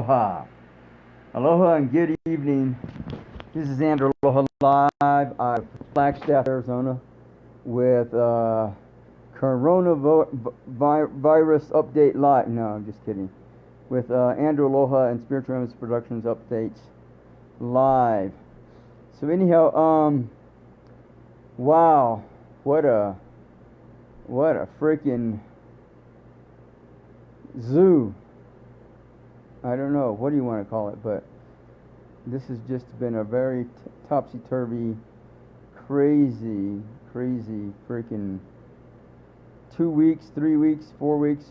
Aloha. Aloha and good evening. This is Andrew Aloha Live out of Flagstaff, Arizona with coronavirus update live. No, I'm just kidding. With Andrew Aloha and Spiritual Remnants Productions updates live. So anyhow, wow, what a freaking zoo. I don't know, what do you want to call it, but this has just been a very topsy-turvy, crazy freaking 2 weeks, 3 weeks, 4 weeks,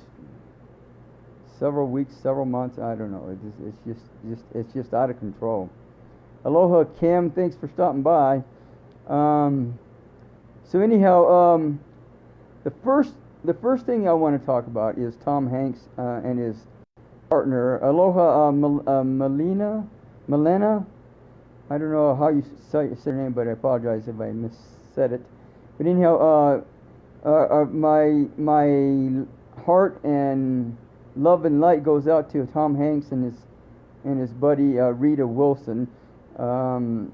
several weeks, several months. I don't know. It's just out of control. Aloha, Kim. Thanks for stopping by. So anyhow, the first thing I want to talk about is Tom Hanks and his partner. Aloha, Melena. I don't know how you say her name, but I apologize if I missaid it. But anyhow, my heart and love and light goes out to Tom Hanks and his buddy Rita Wilson. They're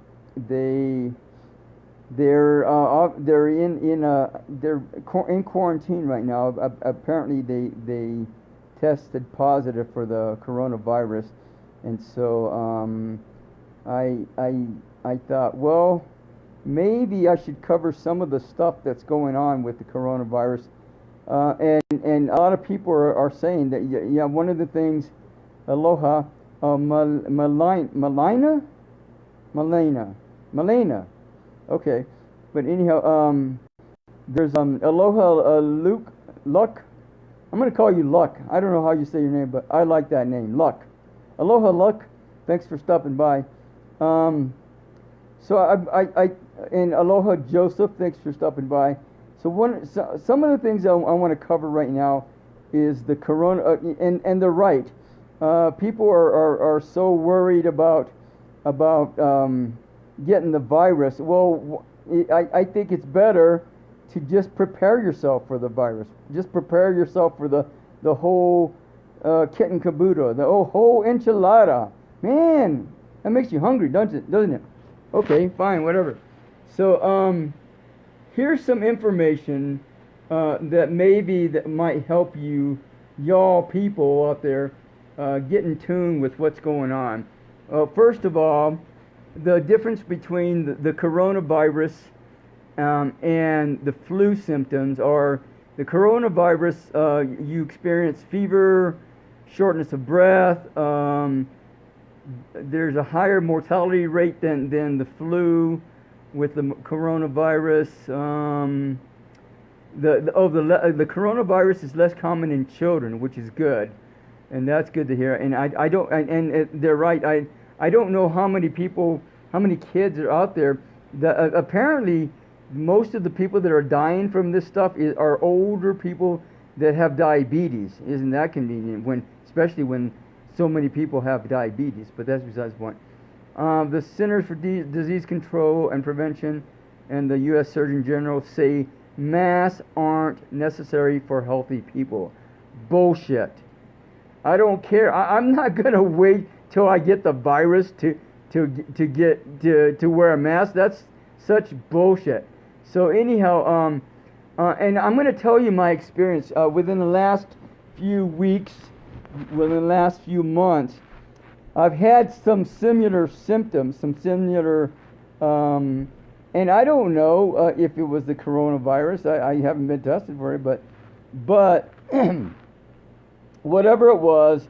in quarantine right now. Apparently they tested positive for the coronavirus, and so I thought, well, maybe I should cover some of the stuff that's going on with the coronavirus. And a lot of people are saying that, yeah, one of the things, Aloha, Malena. Okay, but anyhow, there's Aloha, Luck. I'm going to call you Luck. I don't know how you say your name, but I like that name, Luck. Aloha, Luck. Thanks for stopping by. So and Aloha, Joseph. Thanks for stopping by. So some of the things I want to cover right now is the corona, and they're right. People are so worried about getting the virus. Well, I think it's better to just prepare yourself for the virus. Just prepare yourself for the whole kit and caboodle, the whole enchilada. Man, that makes you hungry, doesn't it? Okay, fine, whatever. So here's some information that might help y'all people out there get in tune with what's going on. First of all, the difference between the coronavirus and the flu symptoms are: the coronavirus, you experience fever, shortness of breath. There's a higher mortality rate than the flu with the coronavirus. The coronavirus is less common in children, which is good, and that's good to hear. And they're right. I don't know how many kids are out there. Apparently, most of the people that are dying from this stuff are older people that have diabetes. Isn't that convenient? Especially when so many people have diabetes. But that's besides the point. The Centers for Disease Control and Prevention and the U.S. Surgeon General say masks aren't necessary for healthy people. Bullshit. I don't care. I'm not gonna wait till I get the virus to wear a mask. That's such bullshit. So anyhow, and I'm going to tell you my experience within the last few weeks, within the last few months. I've had some similar symptoms, and I don't know if it was the coronavirus. I haven't been tested for it, but whatever it was,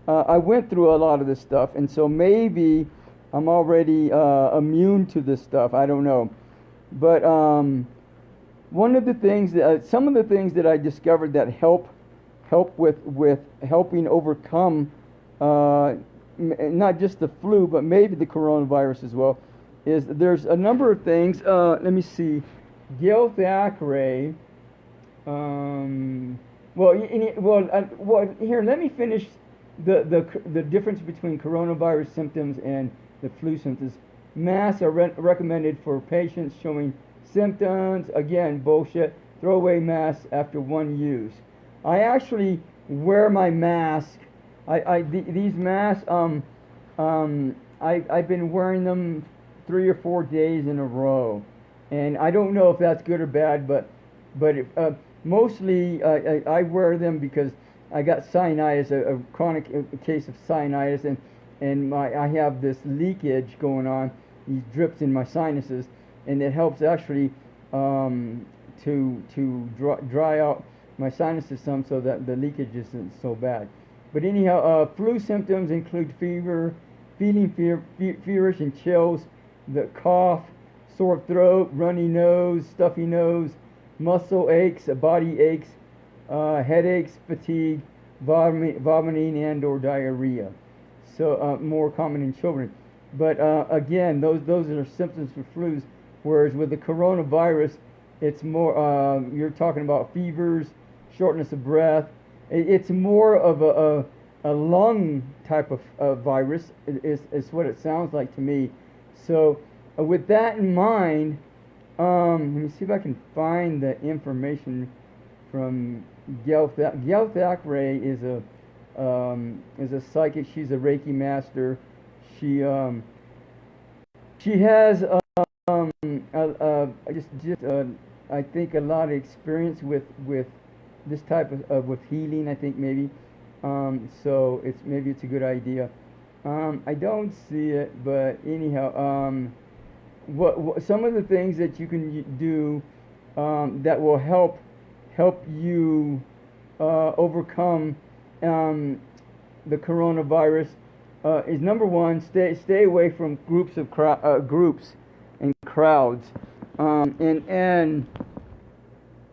I went through a lot of this stuff, and so maybe I'm already immune to this stuff. I don't know. But one of the things some of the things that I discovered that help with helping overcome not just the flu, but maybe the coronavirus as well, is there's a number of things. Let me see. Gail Thackeray. Here, let me finish the difference between coronavirus symptoms and the flu symptoms. Masks are recommended for patients showing symptoms. Again, bullshit. Throw away masks after one use. I actually wear my mask These masks, I've been wearing them 3 or 4 days in a row, and I don't know if that's good or bad, but mostly I wear them because I got sinusitis, a chronic case of sinusitis, and I have this leakage going on, these drips in my sinuses, and it helps actually to dry out my sinuses some so that the leakage isn't so bad. But anyhow, flu symptoms include fever, feeling feverish and chills, the cough, sore throat, runny nose, stuffy nose, muscle aches, body aches, headaches, fatigue, vomiting and/or diarrhea. So more common in children. But again, those are symptoms for flus. Whereas with the coronavirus, it's more you're talking about fevers, shortness of breath. It's more of a lung type of virus is what it sounds like to me. So with that in mind, let me see if I can find the information from Gail Thackeray is a psychic. She's a Reiki master. She has I think a lot of experience with this type of with healing. I think maybe so maybe it's a good idea. I don't see it, but anyhow, what some of the things that you can do that will help you overcome the coronavirus is number one, stay away from groups and crowds, and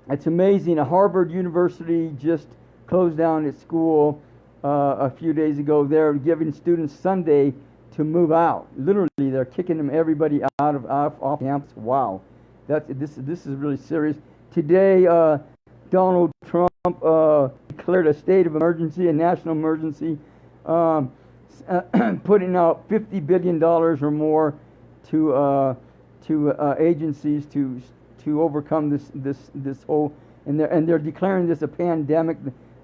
it's amazing. Harvard University just closed down its school a few days ago. They're giving students Sunday to move out. Literally, they're kicking everybody off campus. Wow, this is really serious. Today, Donald Trump declared a state of emergency, a national emergency, putting out $50 billion or more to agencies to overcome this whole, and they're declaring this a pandemic.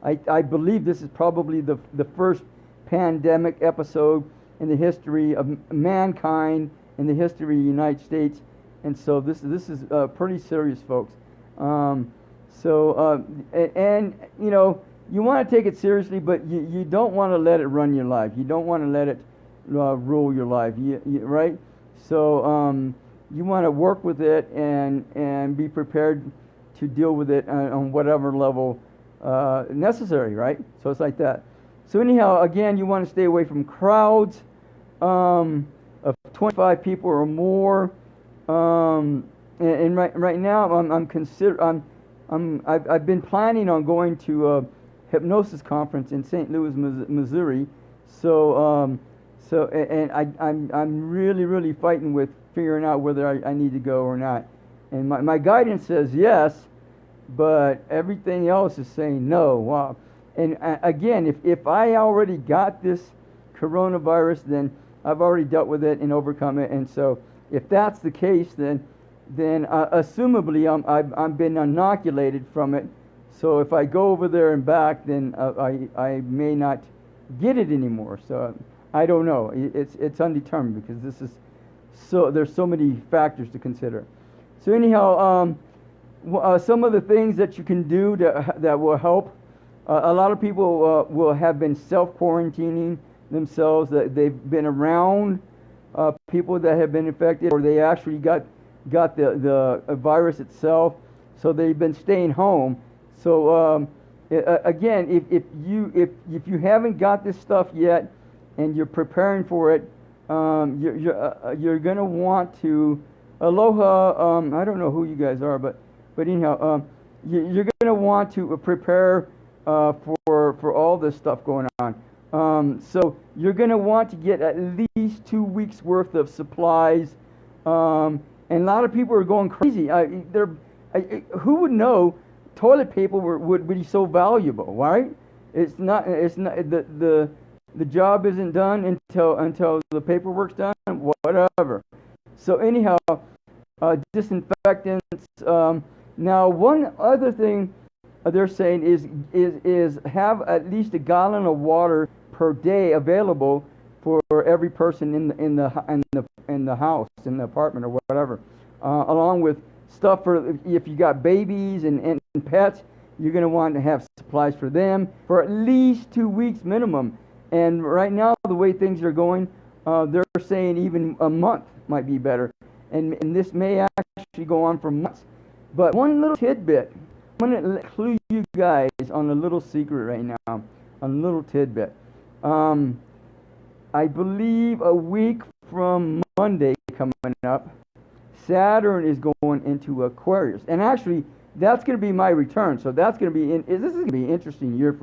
I believe this is probably the first pandemic episode in the history of mankind, in the history of the United States, and so this is pretty serious, folks. And you know, you want to take it seriously, but you don't want to let it run your life. You don't want to let it rule your life, right? So you want to work with it and be prepared to deal with it on whatever level necessary, right? So it's like that. So anyhow, again, you want to stay away from crowds of 25 people or more. And right now, I've been planning on going to a hypnosis conference in St. Louis, Missouri. So I'm really fighting with figuring out whether I need to go or not. And my guidance says yes, but everything else is saying no. Wow. And again, if I already got this coronavirus, then I've already dealt with it and overcome it. And so if that's the case, then assumably I've been inoculated from it. So if I go over there and back, then I may not get it anymore. So I don't know. It's undetermined because this is there's so many factors to consider. So anyhow, some of the things that you can do that will help. A lot of people will have been self-quarantining themselves. That they've been around people that have been infected, or they actually got the virus itself, so they've been staying home. So again, if you haven't got this stuff yet and you're preparing for it, you're gonna want to aloha. I don't know who you guys are, but anyhow, you're gonna want to prepare for all this stuff going on. So you're gonna want to get at least 2 weeks worth of supplies. And a lot of people are going crazy. Who would know toilet paper would be so valuable, right? It's not. The job isn't done until the paperwork's done. Whatever. So anyhow, disinfectants. Now, one other thing they're saying is have at least a gallon of water per day available for every person in the house, in the apartment, or whatever, along with stuff for if you got babies and pets. You're going to want to have supplies for them for at least 2 weeks minimum. And right now, the way things are going, they're saying even a month might be better. And this may actually go on for months. But one little tidbit, I'm going to clue you guys on a little secret right now, a little tidbit. I believe a week from Monday coming up, Saturn is going into Aquarius. And actually, that's going to be my return. So that's going to be this is going to be an interesting year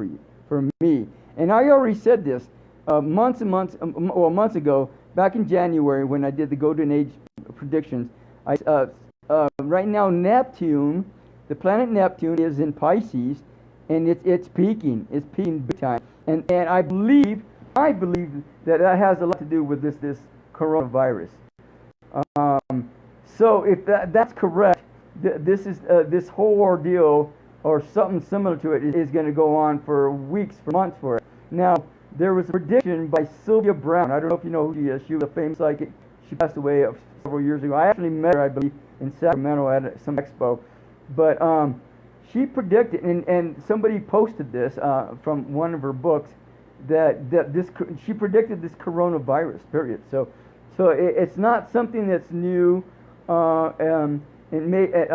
for me. And I already said this months ago, back in January when I did the Golden Age predictions. Right now, Neptune, the planet Neptune, is in Pisces, and it's peaking. It's peaking big time. And I believe that has a lot to do with this coronavirus. So if that's correct, this whole ordeal or something similar to it is going to go on for weeks, for months for it. Now, there was a prediction by Sylvia Brown. I don't know if you know who she is. She was a famous psychic. She passed away several years ago. I actually met her, I believe, in Sacramento at some expo. But she predicted, and somebody posted this from one of her books, that she predicted this coronavirus, period. So it's not something that's new. A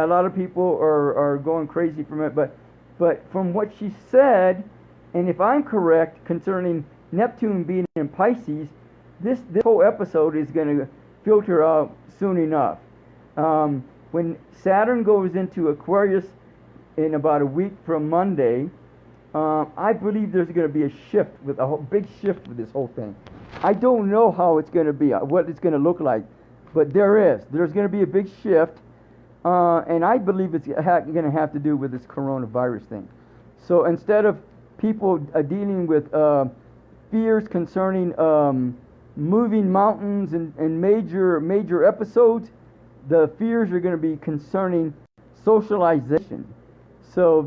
lot of people are going crazy from it, but from what she said, and if I'm correct concerning Neptune being in Pisces, this whole episode is going to filter out soon enough. When Saturn goes into Aquarius in about a week from Monday, I believe there's going to be a shift, with a big shift with this whole thing. I don't know how it's going to be, what it's going to look like, but there's going to be a big shift. And I believe it's going to have to do with this coronavirus thing. So instead of people dealing with fears concerning moving mountains and major episodes, the fears are going to be concerning socialization. So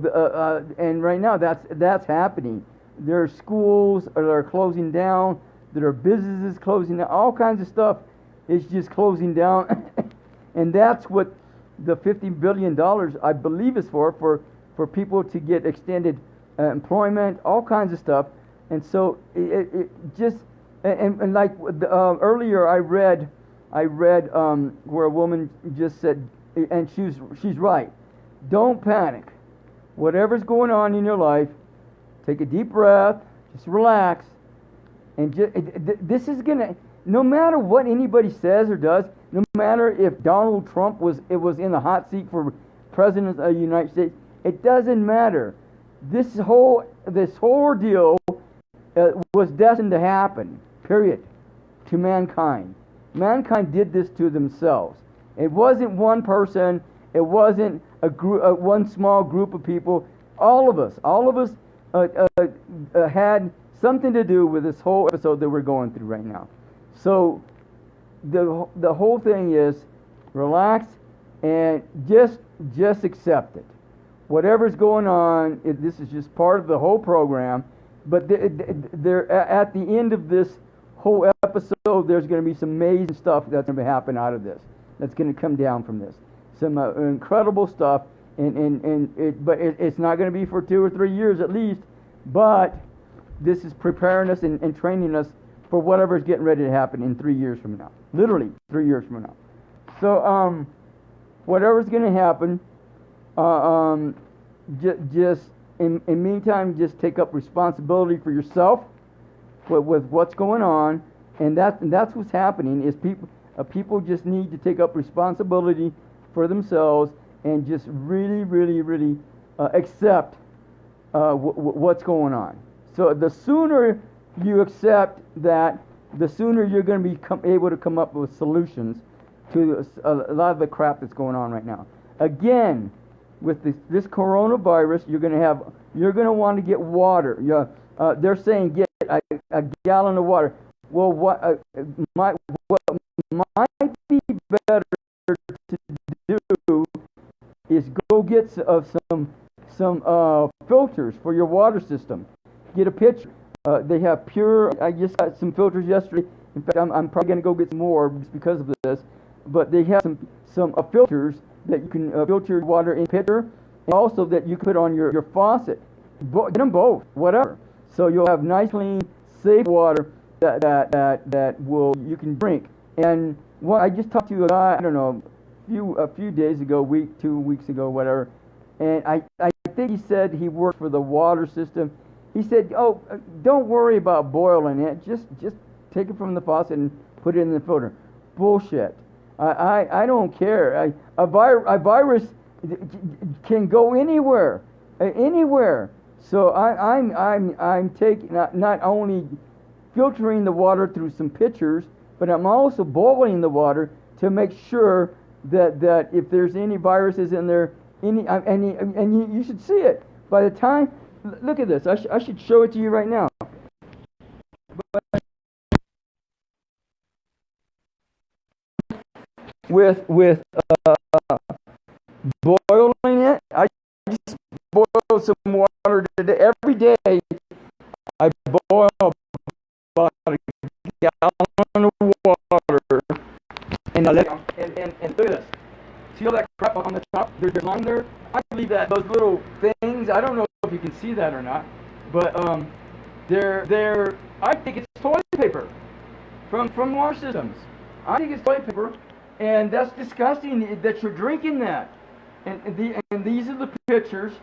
and right now that's happening. There are schools that are closing down. There are businesses closing down. All kinds of stuff is just closing down, and that's what the $50 billion, I believe, is for people to get extended employment, all kinds of stuff. And so it just, and like earlier I read where a woman just said, and she's right, don't panic. Whatever's going on in your life, take a deep breath, just relax, and this is gonna, no matter what anybody says or does, no matter if Donald Trump was in the hot seat for president of the United States, it doesn't matter. This whole ordeal was destined to happen, period, to mankind. Mankind did this to themselves. It wasn't one person. It wasn't one small group of people. All of us had something to do with this whole episode that we're going through right now. So the whole thing is relax and just accept it. Whatever's going on, this is just part of the whole program. But they're at the end of this whole episode, there's going to be some amazing stuff that's going to happen out of this. That's going to come down from this. Some incredible stuff, but it's not going to be for 2 or 3 years at least. But this is preparing us and training us for whatever's getting ready to happen in 3 years from now. Literally 3 years from now. So whatever's going to happen, just in meantime, just take up responsibility for yourself with what's going on, and that's what's happening. Is people just need to take up responsibility for themselves and just really accept what's going on. So the sooner you accept that, the sooner you're going to be able to come up with solutions to a lot of the crap that's going on right now. Again, with this coronavirus, you're going to want to get water. They're saying get a gallon of water. Well, what might be better to do is go get some filters for your water system. Get a pitcher. They have pure. I just got some filters yesterday. In fact, I'm probably gonna go get some more just because of this. But they have some filters that you can filter water in pitcher, and also that you can put on your faucet. Get them both, whatever. So you'll have nice, clean, safe water that will you can drink. And I just talked to a guy, I don't know, a few days ago, 2 weeks ago, whatever. And I think he said he worked for the water system. He said, "Oh, don't worry about boiling it. Just take it from the faucet and put it in the filter." Bullshit. I don't care. A virus can go anywhere. So I'm taking not only filtering the water through some pitchers, but I'm also boiling the water to make sure that if there's any viruses in there, and you should see it. By the time, look at this. I should show it to you right now. With boiling it, I just boil some water today. Every day I boil about a gallon of water, and I let and look at this. See all that crap on the top? There's line there. I believe that those little things. I don't know if you can see that or not, but they're. I think it's toilet paper from water systems. I think it's toilet paper. And that's disgusting that you're drinking that. And these are the pictures.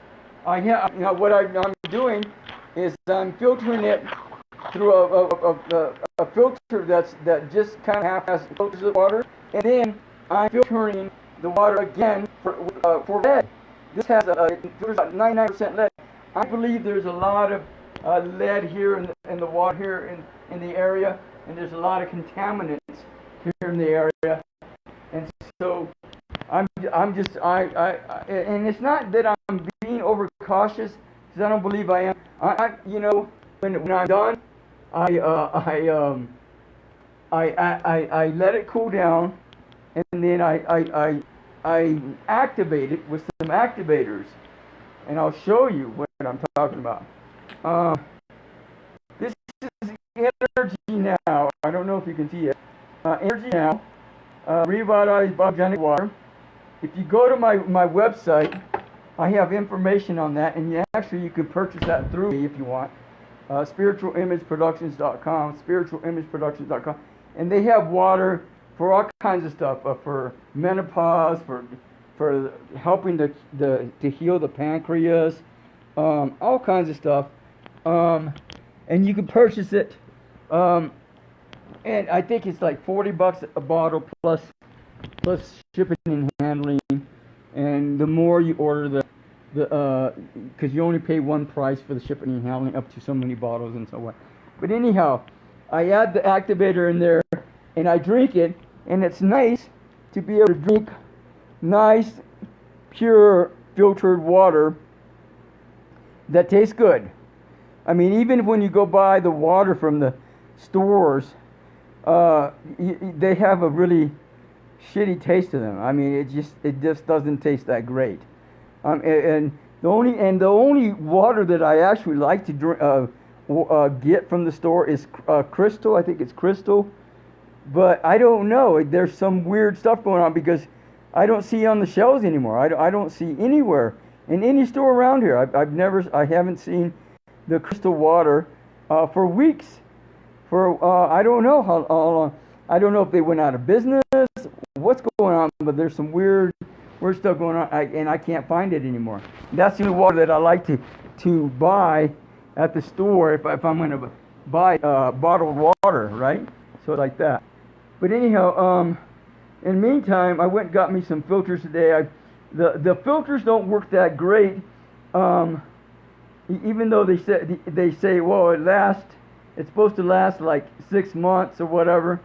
I have. What I'm doing is I'm filtering it through a filter that just kind of half filters the water, and then I'm filtering the water again for lead. This has filters about 99% lead. I believe there's a lot of lead here in the water here in the area, and there's a lot of contaminants here in the area. And so and it's not that I'm being overcautious, because I don't believe I am. When I'm done, I let it cool down, and then I activate it with some activators, and I'll show you what I'm talking about. This is Energy Now. I don't know if you can see it. Energy Now. Revitalized biogenic water. If you go to my website, I have information on that, and you can purchase that through me if you want. spiritualimageproductions.com, and they have water for all kinds of stuff, for menopause, for helping to heal the pancreas, all kinds of stuff, and you can purchase it. And I think it's like $40 a bottle plus shipping and handling. And the more you order because you only pay one price for the shipping and handling up to so many bottles and so on. But anyhow, I add the activator in there and I drink it, and it's nice to be able to drink nice, pure, filtered water that tastes good. I mean, even when you go buy the water from the stores, they have a really shitty taste to them. I mean, it just doesn't taste that great. And the only water that I actually like to drink, get from the store is Krystal. I think it's Krystal, but I don't know. There's some weird stuff going on because I don't see it on the shelves anymore. I don't see anywhere in any store around here. I haven't seen the Krystal water for weeks. I don't know how long. I don't know if they went out of business, what's going on, but there's some weird stuff going on, and I can't find it anymore. That's the only water that I like to buy at the store if I'm going to buy bottled water, right? So like that. But anyhow, in the meantime, I went and got me some filters today. The filters don't work that great, even though they say, well, it's supposed to last like 6 months or whatever.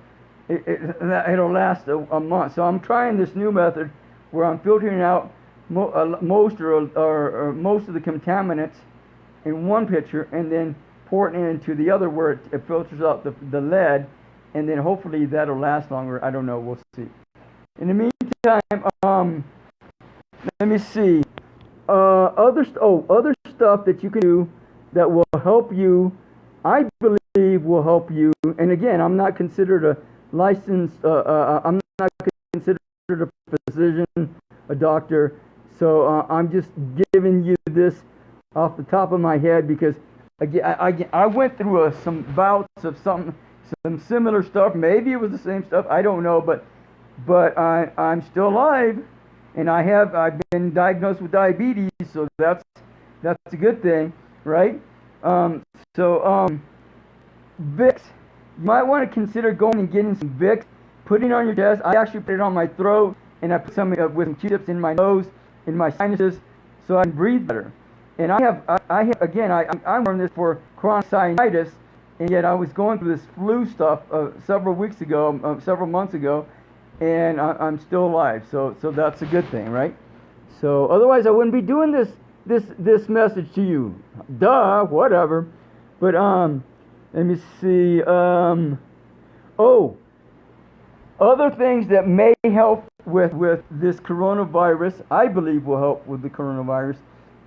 It'll last a month. So I'm trying this new method where I'm filtering out most or most of the contaminants in one pitcher, and then pour it into the other where it filters out the lead, and then hopefully that'll last longer. I don't know. We'll see. In the meantime, let me see. Other stuff that you can do that will help you I believe will help you. And again, I'm not considered a licensed. I'm not considered a physician, a doctor. So I'm just giving you this off the top of my head because again, I went through some bouts of some similar stuff. Maybe it was the same stuff. I don't know, but I'm still alive, and I've been diagnosed with diabetes, so that's a good thing, right? Vicks. You might want to consider going and getting some Vicks, putting it on your chest. I actually put it on my throat, and I put some with some Q-tips in my nose, in my sinuses, so I can breathe better. And I'm wearing this for chronic sinusitis, and yet I was going through this flu stuff several months ago, and I'm still alive. So that's a good thing, right? So otherwise I wouldn't be doing this message to you. Duh, whatever. But let me see. Other things that may help with this coronavirus, I believe will help with the coronavirus,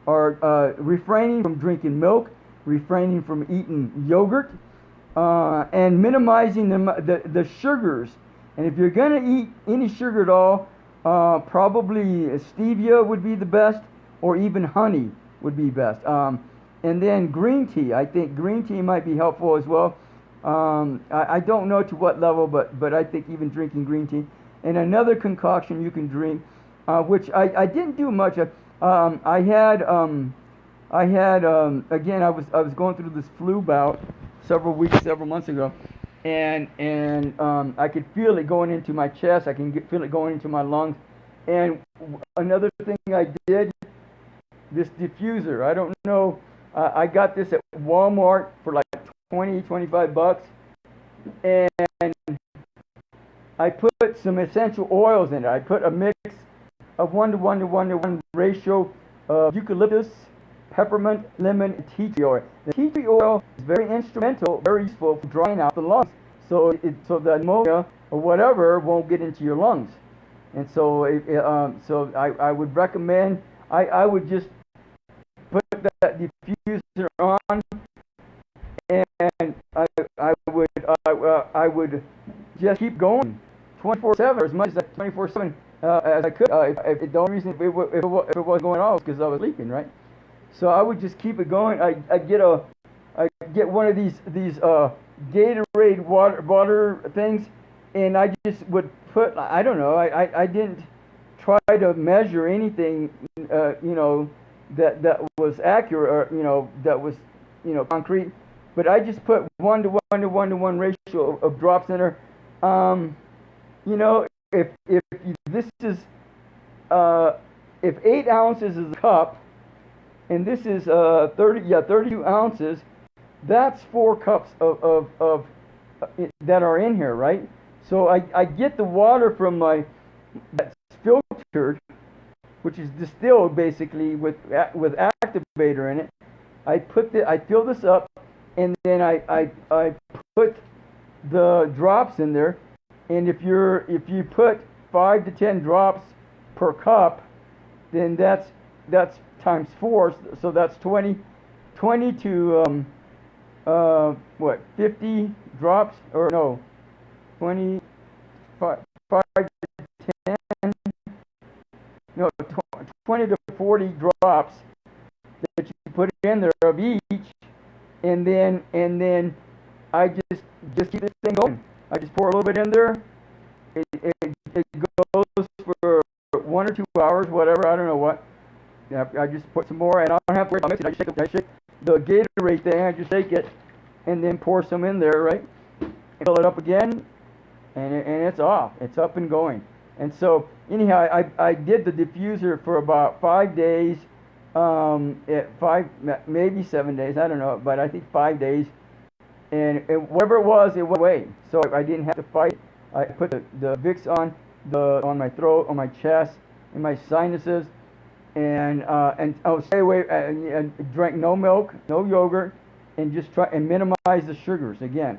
are refraining from drinking milk, refraining from eating yogurt, and minimizing the sugars. And if you're going to eat any sugar at all, probably stevia would be the best, or even honey would be best. And then green tea. I think green tea might be helpful as well. I don't know to what level, but I think even drinking green tea. And another concoction you can drink, which I didn't do much of. Again, I was going through this flu bout several months ago, and I could feel it going into my chest. I can feel it going into my lungs. And another thing I did, this diffuser. I don't know. I got this at Walmart for like $25, and I put some essential oils in it. I put a mix of 1:1 ratio of eucalyptus, peppermint, lemon, and tea tree oil. The tea tree oil is very instrumental, very useful for drying out the lungs, so the pneumonia or whatever won't get into your lungs. And so I would recommend. I would just put that diffuser on, and I would just keep going 24/7, as much as 24/7 as I could. The only reason if it wasn't going off was because I was sleeping, right? So I would just keep it going. I get one of these Gatorade water things, and I just would put. I don't know. I didn't try to measure anything, that was accurate, or that was concrete. But I just put 1:1 ratio of drops in there. If 8 ounces is a cup, and this is 32 ounces, that's 4 cups of that are in here, right? So I get the water from that's filtered, which is distilled basically with activator in it. I fill this up, and then I put the drops in there. And if you put 5 to 10 drops per cup, then that's times 4, so that's 20 to 50 drops, or no, 5 to 10, no, 20 to 40 drops that you put in there of each, and then I just keep this thing going. I just pour a little bit in there. It goes for 1 or 2 hours, whatever. I don't know what. I just put some more, and I don't have to worry about mixing. I shake the Gatorade thing. I just shake it, and then pour some in there, right? And fill it up again, and it's off. It's up and going. And so anyhow, I did the diffuser for about 5 days, maybe 7 days. I don't know, but I think 5 days. And whatever it went away. So I didn't have to fight. I put the Vicks on my throat, on my chest, in my sinuses, and I would stay away and drank no milk, no yogurt, and just try and minimize the sugars again.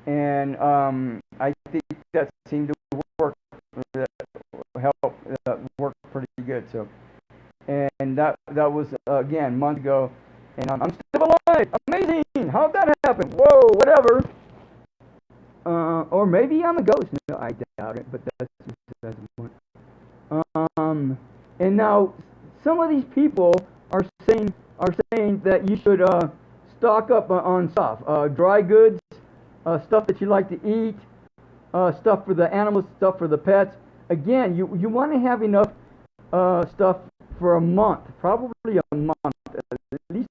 And I think that seemed to work. Worked pretty good. So, and that was again months ago, and I'm still alive. Amazing. How'd that happen? Whoa, whatever. Or maybe I'm a ghost. No, I doubt it, but that's just as one. And now some of these people are saying that you should stock up on stuff, dry goods, stuff that you like to eat, stuff for the animals, stuff for the pets. Again, you want to have enough stuff for a month, probably a month, at least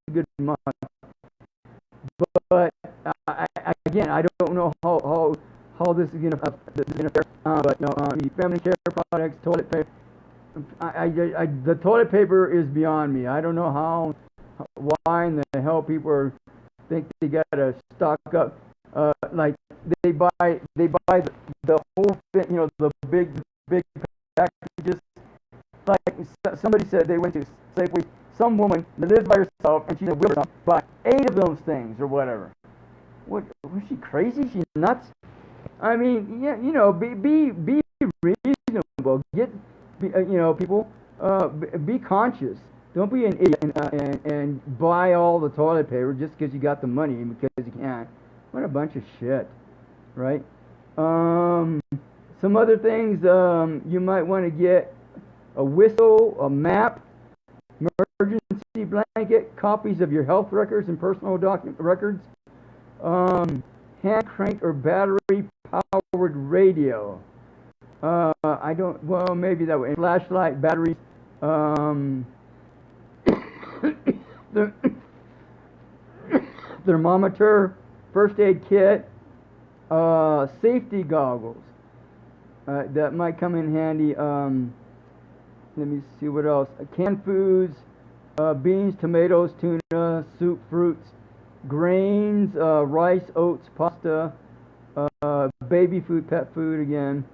a good month. But again, I don't know how this is gonna fare. But family care products, toilet paper. The toilet paper is beyond me. I don't know why in the hell people think they gotta stock up. Like they buy the whole thing, the big packages. Like somebody said, they went to Safeway. Some woman that lives by herself, and she's a widow, buy 8 of those things or whatever. What was she crazy? She nuts? I mean, yeah, be reasonable. People, be conscious. Don't be an idiot and buy all the toilet paper just because you got the money because you can. What a bunch of shit, right? Some other things you might want to get: a whistle, a map, emergency blanket, copies of your health records and personal records, hand crank or battery powered radio. Maybe that way. Flashlight, batteries, thermometer, first aid kit, safety goggles. That might come in handy. Let me see what else. Canned foods, beans, tomatoes, tuna, soup, fruits, grains, rice, oats, pasta, baby food, pet food again.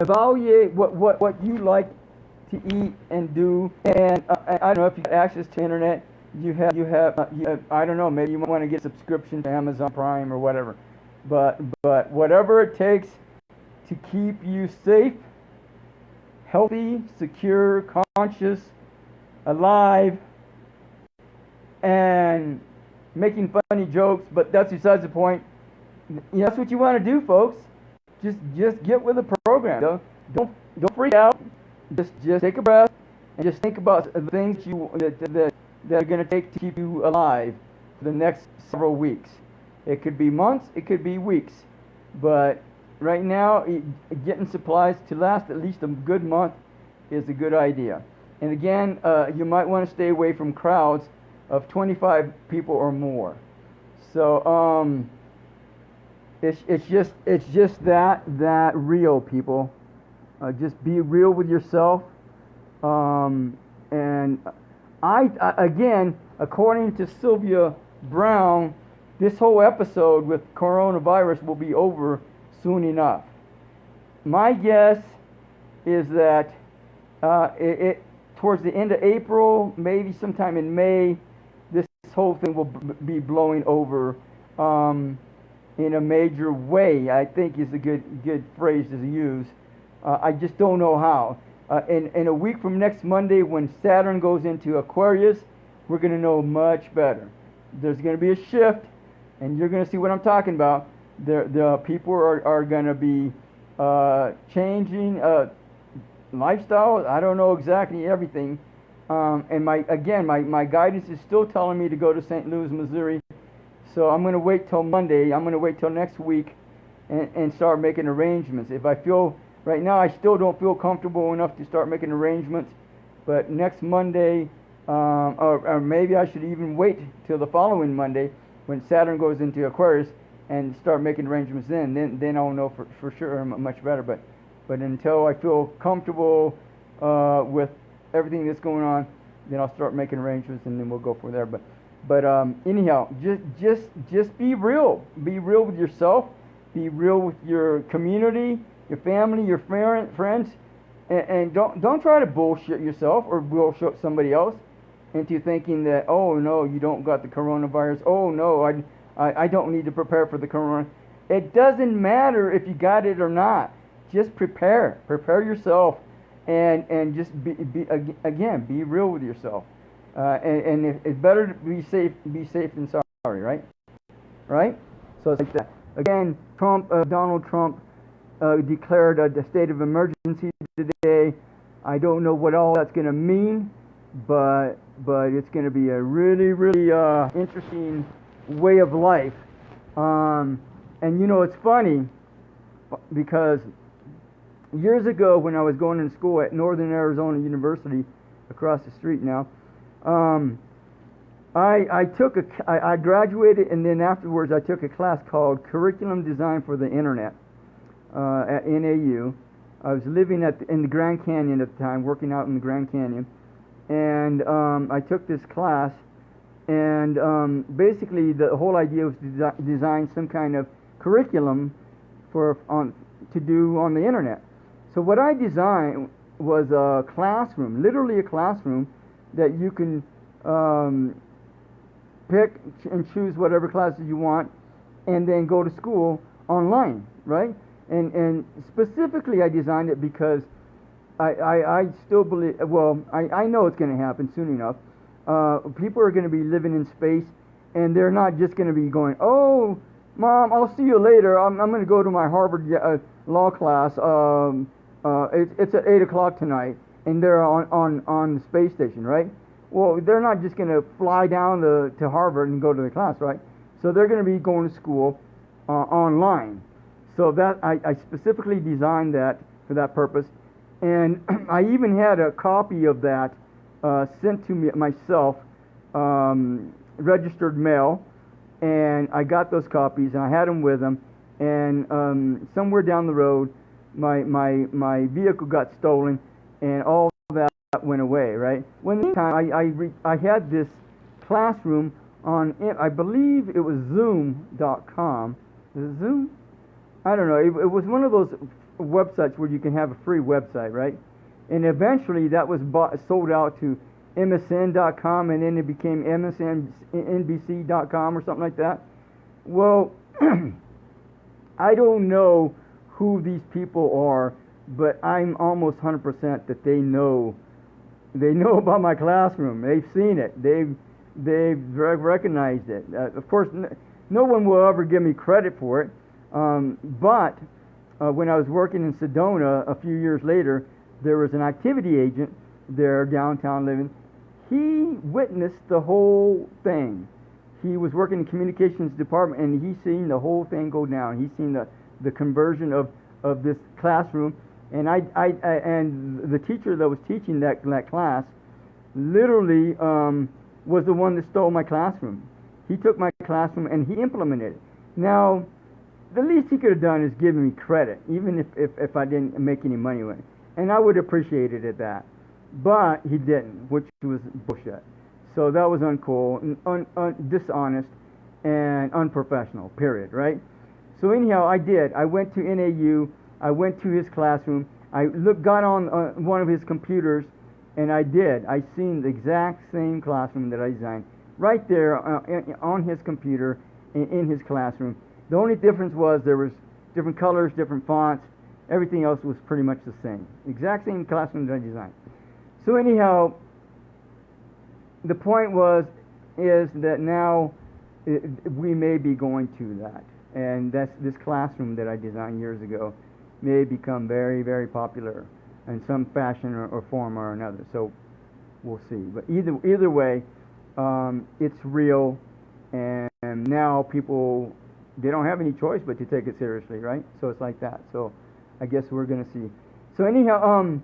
Evaluate what you like to eat and do. And I don't know if you have access to internet. You have I don't know, maybe you might want to get a subscription to Amazon Prime or whatever. But whatever it takes to keep you safe, healthy, secure, conscious, alive, and making funny jokes, but that's besides the point. That's what you want to do, folks. Just get with the program. Don't freak out. Just take a breath and just think about the things that are going to take to keep you alive for the next several weeks. It could be months, it could be weeks, but right now getting supplies to last at least a good month is a good idea. And again, you might want to stay away from crowds of 25 people or more. So it's just that real, people. Just be real with yourself. And I again, according to Sylvia Brown, this whole episode with coronavirus will be over soon enough. My guess is that it towards the end of April, maybe sometime in May, this whole thing will be blowing over in a major way. I think is a good phrase to use. I just don't know how. In a week from next Monday, when Saturn goes into Aquarius, we're going to know much better. There's going to be a shift, and you're going to see what I'm talking about. The people are going to be changing lifestyle. I don't know exactly everything. And my guidance is still telling me to go to St. Louis, Missouri. So I'm going to wait till Monday. I'm going to wait till next week and start making arrangements. If I feel right now, I still don't feel comfortable enough to start making arrangements. But next Monday, or maybe I should even wait till the following Monday when Saturn goes into Aquarius and start making arrangements then I'll know for sure much better. But until I feel comfortable with everything that's going on, then I'll start making arrangements and then we'll go from there. But anyhow, just be real. Be real with yourself. Be real with your community, your family, your friends, and don't try to bullshit yourself or bullshit somebody else into thinking that, oh no, you don't got the coronavirus. Oh no, I don't need to prepare for the corona. It doesn't matter if you got it or not. Just prepare yourself, and just again, be real with yourself. And it's better to be safe than sorry, right? Right? So it's like that. Again, Donald Trump declared a state of emergency today. I don't know what all that's going to mean, but it's going to be a really, really interesting way of life. And you know, it's funny because years ago when I was going to school at Northern Arizona University, across the street now, I graduated, and then afterwards I took a class called Curriculum Design for the Internet at NAU. I was living in the Grand Canyon at the time, working out in the Grand Canyon, and I took this class, and basically the whole idea was to design some kind of curriculum to do on the internet. So what I designed was a classroom, literally a classroom that you can pick and choose whatever classes you want, and then go to school online, right? And specifically, I designed it because I still believe. Well, I know it's going to happen soon enough. People are going to be living in space, and they're not just going to be going, "Oh, Mom, I'll see you later. I'm going to go to my Harvard law class. It's at 8 o'clock tonight," and they're on the space station, right? Well, they're not just going to fly down to Harvard and go to the class, right? So they're going to be going to school online. So that I specifically designed that for that purpose, and I even had a copy of that sent to me myself, registered mail, and I got those copies and I had them with them, and somewhere down the road, my vehicle got stolen, and all that went away, right? When the time I had this classroom on, I believe it was Zoom.com. Is it Zoom? I don't know. It was one of those websites where you can have a free website, right? And eventually that was sold out to MSN.com, and then it became MSNBC.com or something like that. Well, I don't know who these people are, but I'm almost 100% that they know about my classroom. They've seen it. They've recognized it. Of course, no one will ever give me credit for it. But when I was working in Sedona a few years later, there was an activity agent there downtown living. He witnessed the whole thing. He was working in the communications department, and he seen the whole thing go down. He seen the conversion of this classroom, and and the teacher that was teaching that class literally was the one that stole my classroom. He took my classroom and he implemented it. Now, the least he could have done is give me credit, even if I didn't make any money with it. And I would appreciate it at that. But he didn't, which was bullshit. So that was uncool, dishonest, and unprofessional, period, right? So anyhow, I did. I went to NAU. I went to his classroom. I got on one of his computers, and I did. I seen the exact same classroom that I designed right there on his computer in his classroom. The only difference was there was different colors, different fonts. Everything else was pretty much the same. Exact same classroom that I designed. So anyhow, the point is that now we may be going to that. And that's this classroom that I designed years ago may become very, very popular in some fashion or form or another. So we'll see. But either way, it's real, and now people, they don't have any choice but to take it seriously, right? So it's like that. So I guess we're going to see. So anyhow,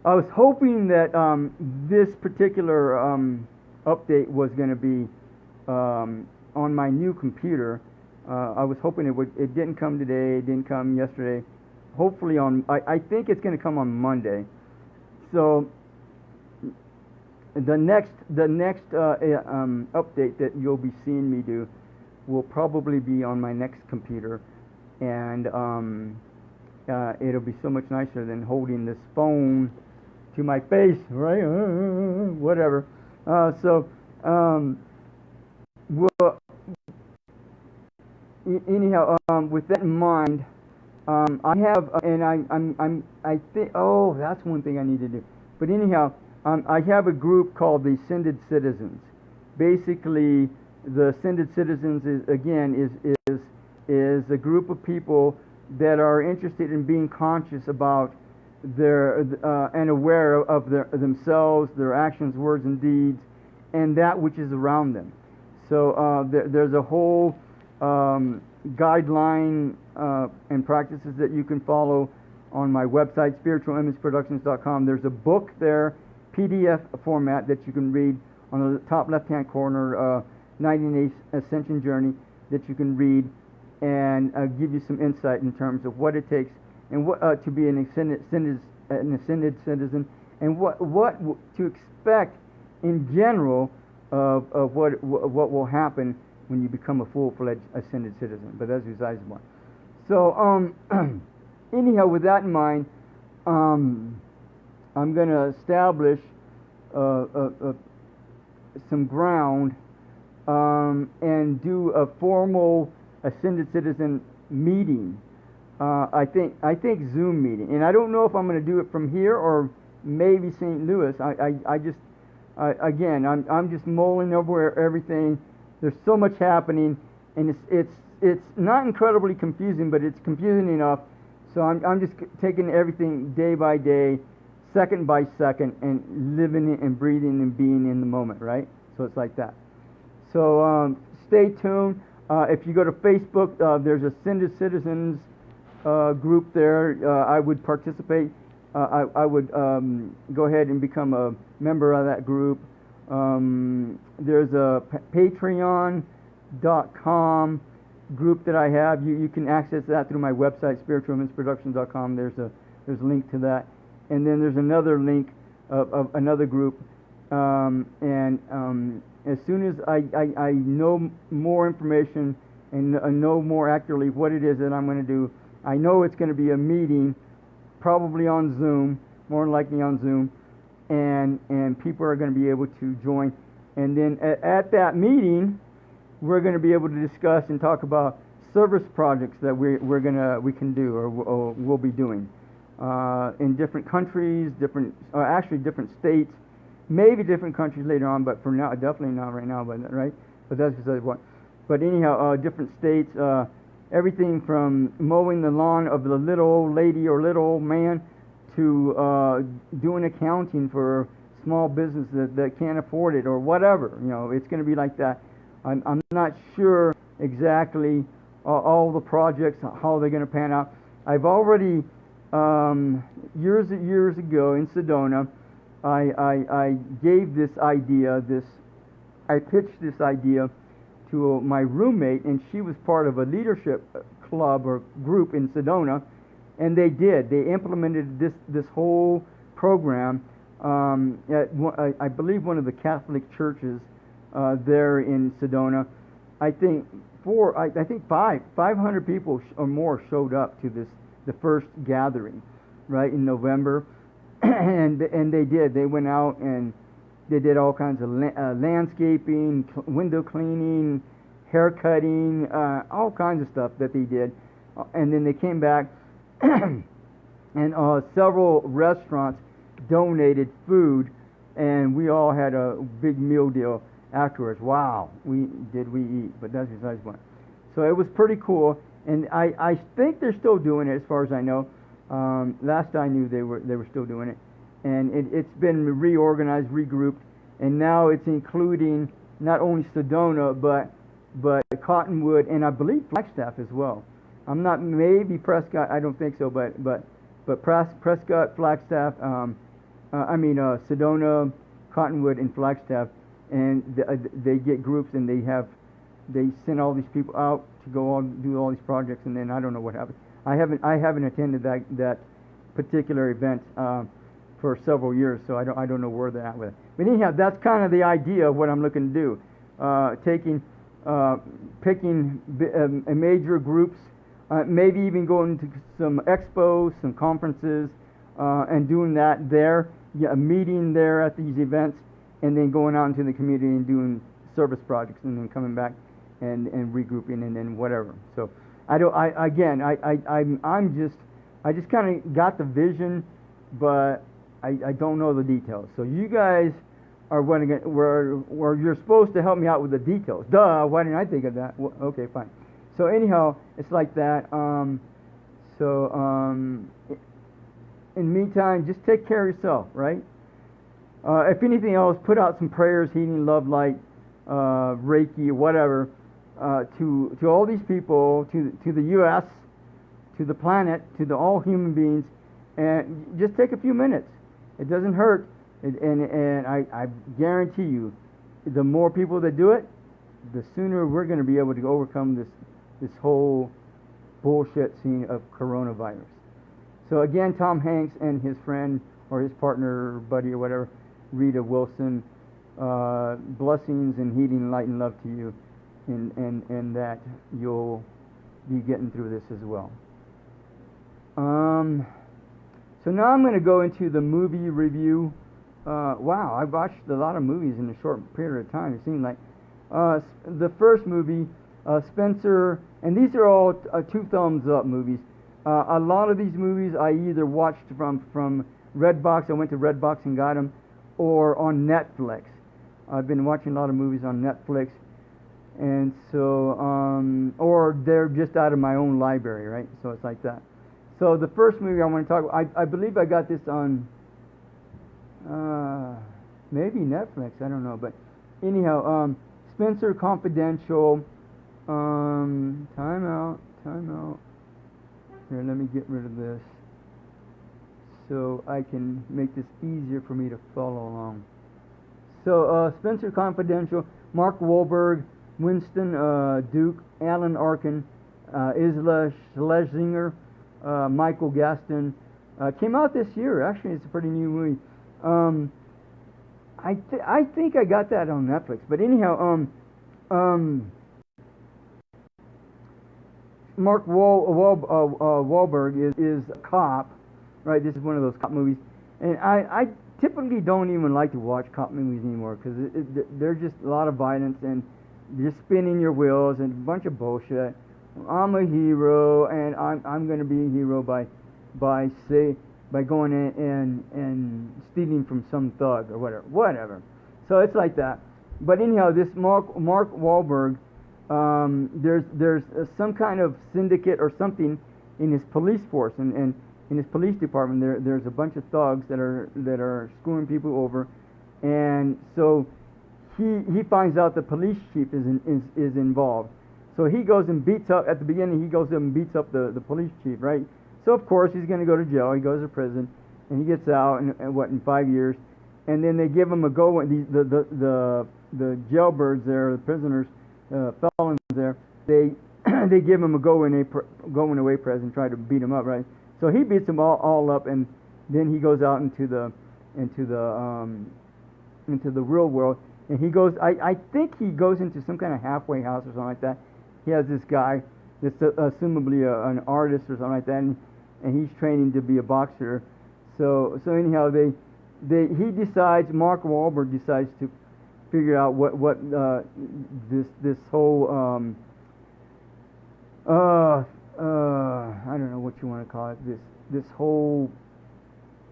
I was hoping that this particular update was going to be on my new computer. I was hoping it would. It didn't come today. It didn't come yesterday. Hopefully I think it's going to come on Monday. So the next update that you'll be seeing me do will probably be on my next computer, and it'll be so much nicer than holding this phone to my face, right? Whatever. Well, anyhow, with that in mind, I have, and I think, oh, that's one thing I need to do. But anyhow, I have a group called the Ascended Citizens. Basically, the Ascended Citizens is a group of people that are interested in being conscious about their and aware of themselves, their actions, words, and deeds, and that which is around them. So there's a whole guideline and practices that you can follow on my website, spiritualimageproductions.com. There's a book there, PDF format, that you can read on the top left-hand corner, 98 Ascension Journey, that you can read and give you some insight in terms of what it takes and what to be an ascended citizen, and what to expect in general of what will happen when you become a full-fledged ascended citizen. But that's besides the point. So anyhow, with that in mind, I'm going to establish some ground and do a formal ascended citizen meeting. I think Zoom meeting, and I don't know if I'm going to do it from here or maybe St. Louis. Again, I'm just mulling over everything. There's so much happening, and it's not incredibly confusing, but it's confusing enough. So I'm just taking everything day by day, second by second, and living it and breathing and being in the moment, right? So it's like that. So stay tuned. If you go to Facebook, there's Ascended Citizens group there. I would participate. I would go ahead and become a member of that group. There's a Patreon.com group that I have. You can access that through my website, spiritualimageproductions.com. There's a link to that, and then there's another link of another group. As soon as I know more information and know more accurately what it is that I'm going to do, I know it's going to be a meeting, probably on Zoom, more than likely on Zoom, and people are going to be able to join. And then at that meeting, we're going to be able to discuss and talk about service projects that we can do or we'll be doing in different countries, different states, maybe different countries later on, but for now, definitely not right now. But right, but that's besides what. But anyhow, different states. Everything from mowing the lawn of the little old lady or little old man to doing accounting for small business that can't afford it or whatever. It's going to be like that. I'm not sure exactly all the projects, how they're going to pan out. I've already, years ago in Sedona, I gave this idea, I pitched this idea to my roommate, and she was part of a leadership club or group in Sedona, and they implemented this whole program at I believe one of the Catholic churches there in Sedona. I think 500 people or more showed up to the first gathering, right, in November, and they went out and they did all kinds of landscaping, window cleaning, hair cutting, all kinds of stuff that they did. And then they came back, and several restaurants donated food, and we all had a big meal deal afterwards. Wow, we eat, but that's besides the point. So it was pretty cool, and I think they're still doing it as far as I know. Last I knew they were still doing it. And it's been reorganized, regrouped, and now it's including not only Sedona but Cottonwood and I believe Flagstaff as well. I'm not, maybe Prescott, I don't think so, but Prescott, Flagstaff, Sedona, Cottonwood, and Flagstaff, and they get groups and they send all these people out to go on do all these projects, and then I don't know what happens. I haven't attended that particular event for several years, so I don't know where they're at with it. But anyhow, that's kind of the idea of what I'm looking to do. Picking major groups, maybe even going to some expos, some conferences, and doing that there, a meeting there at these events, and then going out into the community and doing service projects, and then coming back and regrouping and then whatever. So I don't. I just kind of got the vision, but I don't know the details. So you guys are where you're supposed to help me out with the details. Duh. Why didn't I think of that? Well, okay, fine. So anyhow, it's like that. In the meantime, just take care of yourself, right? If anything else, put out some prayers, healing, love, light, Reiki, whatever, to all these people, to the U.S., to the planet, to all human beings, and just take a few minutes. It doesn't hurt, and I guarantee you, the more people that do it, the sooner we're going to be able to overcome this whole bullshit scene of coronavirus. So again, Tom Hanks and his friend or his partner, or buddy, or whatever, Rita Wilson, blessings and healing, light, and love to you, and that you'll be getting through this as well. So now I'm going to go into the movie review. Wow, I've watched a lot of movies in a short period of time. It seemed like the first movie, Spenser, and these are all 2 thumbs up movies. A lot of these movies I either watched from Redbox, I went to Redbox and got them, or on Netflix. I've been watching a lot of movies on Netflix, and so, or they're just out of my own library, right? So it's like that. So the first movie I want to talk about, I believe I got this on maybe Netflix, I don't know, but anyhow, Spenser Confidential, time out. Here, let me get rid of this so I can make this easier for me to follow along. So, Spenser Confidential, Mark Wahlberg, Winston Duke, Alan Arkin, Isla Schlesinger, Michael Gaston. Came out this year. Actually, it's a pretty new movie. I think I got that on Netflix. But anyhow, Mark Wahlberg is a cop, right? This is one of those cop movies, and I typically don't even like to watch cop movies anymore because there's just a lot of violence and just spinning your wheels and a bunch of bullshit. I'm a hero, and I'm going to be a hero by going in and stealing from some thug or whatever. So it's like that. But anyhow, this Mark Wahlberg. There's some kind of syndicate or something in his police force, and in his police department there's a bunch of thugs that are screwing people over, and so he finds out the police chief is involved. So he goes and beats up at the beginning. He goes up and beats up the police chief, right? So of course he's going to go to jail. He goes to prison, and he gets out in 5 years, and then they give him a go. The jailbirds there, the prisoners. Felons there, they give him a going away present, try to beat him up, right? So he beats them all up, and then he goes out into the real world, and he goes. I think he goes into some kind of halfway house or something like that. He has this guy that's assumably an artist or something like that, and he's training to be a boxer. So anyhow, Mark Wahlberg decides to figure out what this whole I don't know what you want to call it, this whole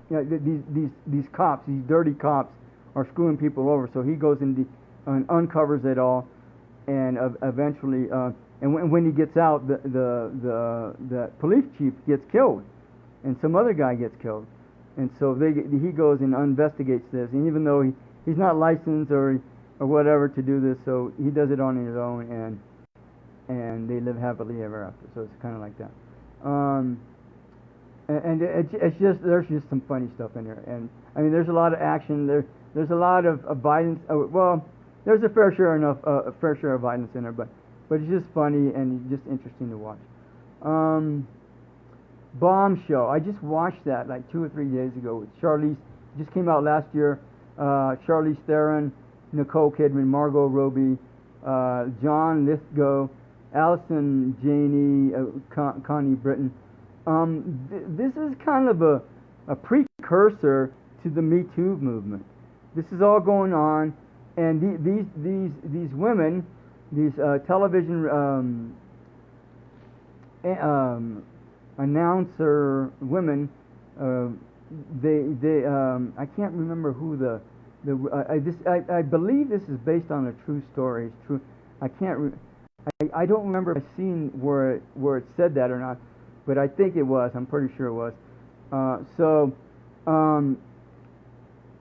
these cops, these dirty cops are screwing people over. So he goes and uncovers it all, and eventually and when he gets out, the police chief gets killed, and some other guy gets killed, and so he goes and investigates this, and even though he's not licensed or whatever to do this, so he does it on his own, and they live happily ever after. So it's kind of like that. And it's just, there's just some funny stuff in there, and I mean there's a lot of action. There's a lot of violence. Well, there's a fair share of violence in there, but it's just funny and just interesting to watch. Bombshell. I just watched that like 2 or 3 days ago with Charlize. It just came out last year. Charlize Theron, Nicole Kidman, Margot Robbie, John Lithgow, Allison Janney, Connie Britton. This is kind of a precursor to the Me Too movement. This is all going on, and these women, these television announcer women, they I can't remember who I believe this is based on a true story. It's true. I can't. I don't remember if I've seen where it said that or not, but I think it was. I'm pretty sure it was. So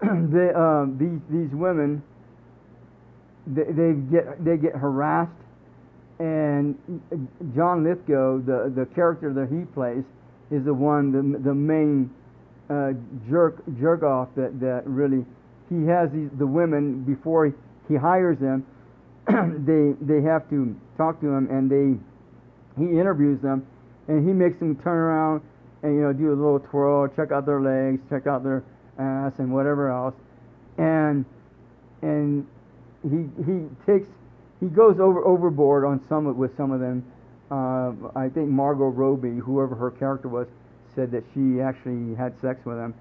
these women, they get harassed, and John Lithgow, the character that he plays, is the main jerk off that really he has the women before he hires them. they have to talk to him, and he interviews them, and he makes them turn around and do a little twirl, check out their legs, check out their ass, and whatever else, and he goes overboard on with some of them. I think Margot Robbie, whoever her character was, said that she actually had sex with him,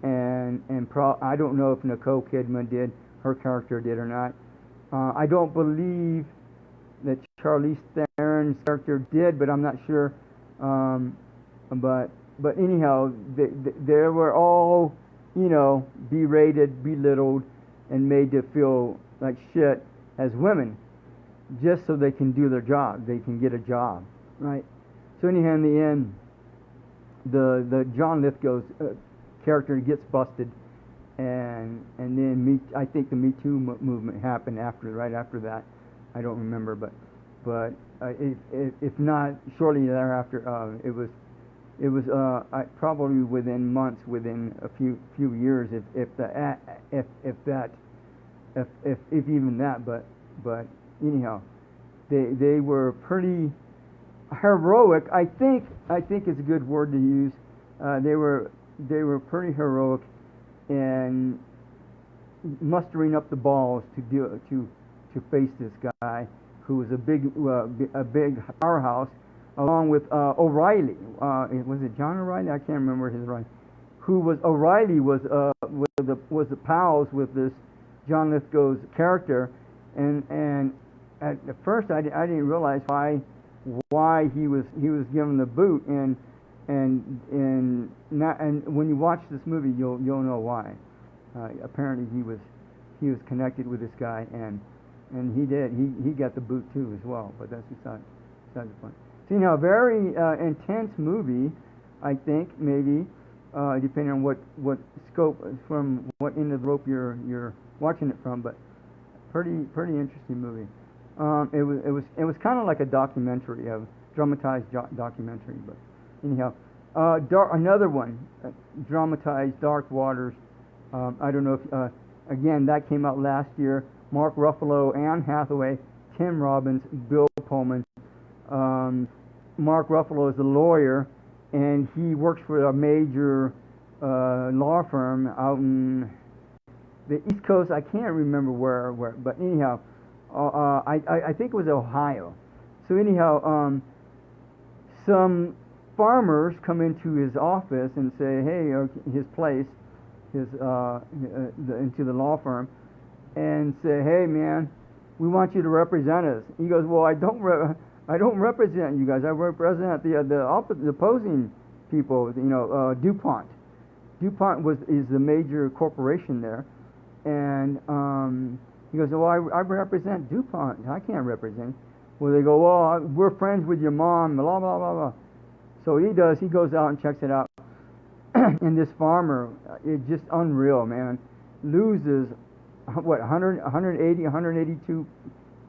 and I don't know if Nicole Kidman her character did or not. I don't believe that Charlize Theron's character did, but I'm not sure. But anyhow, they were all berated, belittled, and made to feel like shit as women, just so they can do their job. They can get a job, right? So anyhow, in the end, the John Lithgow's character gets busted, and then I think the Me Too movement happened right after that. I don't remember, but if not shortly thereafter, it was probably within months, within a few years, if even that. But anyhow, they were pretty heroic. I think it's a good word to use. They were pretty heroic in mustering up the balls to face this guy who was a big powerhouse, along with O'Reilly. Was it John O'Reilly? I can't remember his right. O'Reilly was the pals with this John Lithgow's character, and at first I didn't realize why he was given the boot, and when you watch this movie, you'll know why. Apparently he was connected with this guy, and he got the boot too as well. But that's beside the point. So a very intense movie, I think, maybe depending on what scope, from what end of the rope you're watching it from, but pretty interesting movie. It was kind of like a documentary, a dramatized documentary. But anyhow, another one, dramatized, Dark Waters. I don't know if again, that came out last year. Mark Ruffalo, Anne Hathaway, Tim Robbins, Bill Pullman. Mark Ruffalo is a lawyer, and he works for a major law firm out in the East Coast. I can't remember where, but anyhow, I think it was Ohio. So anyhow, some farmers come into his office and say, hey, his place, into the law firm, and say, hey man, we want you to represent us. He goes, well, I don't represent you guys. I represent the opposing people. DuPont. DuPont is the major corporation there, and he goes, well, I represent DuPont. I can't represent. Well, they go, well, we're friends with your mom. Blah blah blah blah. So he does. He goes out and checks it out, and this farmer, it's just unreal, man, loses 182